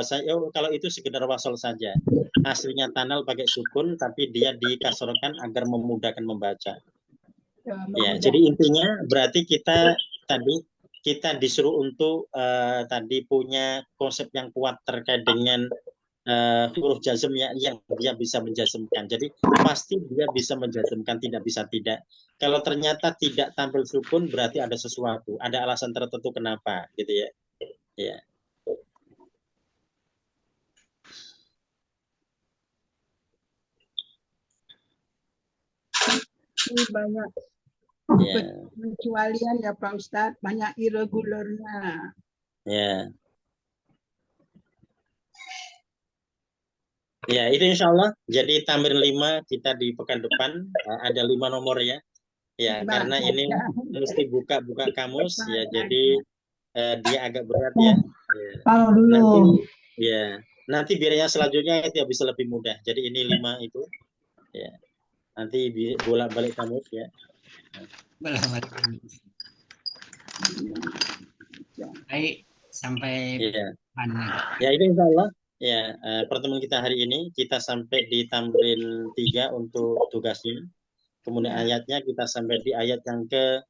kalau itu sekedar wasol saja. Aslinya tanal pakai sukun, tapi dia dikasrokan agar memudahkan membaca. Ya, jadi intinya berarti kita disuruh untuk tadi punya konsep yang kuat terkait dengan huruf jazm yang dia bisa menjazmkan. Jadi pasti dia bisa menjazmkan, tidak bisa tidak. Kalau ternyata tidak tampil sukun, berarti ada sesuatu, ada alasan tertentu kenapa, gitu ya. Ya. Ini banyak pengecualian ya Pak Ustadz, banyak irregularnya. Ya. Ya, itu insya Allah. Jadi tamrin 5 kita di pekan depan ada 5 nomor ya. Ya, karena ini mesti buka kamus ya. Jadi dia agak berat ya. Kalau dulu. Nanti biarnya selanjutnya itu bisa lebih mudah. Jadi ini 5 itu. Ya. Nanti bolak-balik kamus ya. Bolak-balik kamus. Baik, sampai ya itu insya Allah. Ya, pertemuan kita hari ini kita sampai di tamrin 3 untuk tugasnya. Kemudian ayatnya kita sampai di ayat yang ke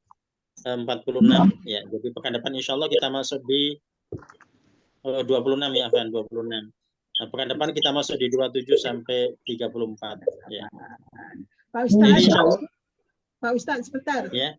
46 ya. Jadi pekan depan insya Allah kita masuk di 26 ya, Afan, 26. Nah, pekan depan kita masuk di 27 sampai 34 ya. Pak Ustadz, Pak Ustadz sebentar. Ya.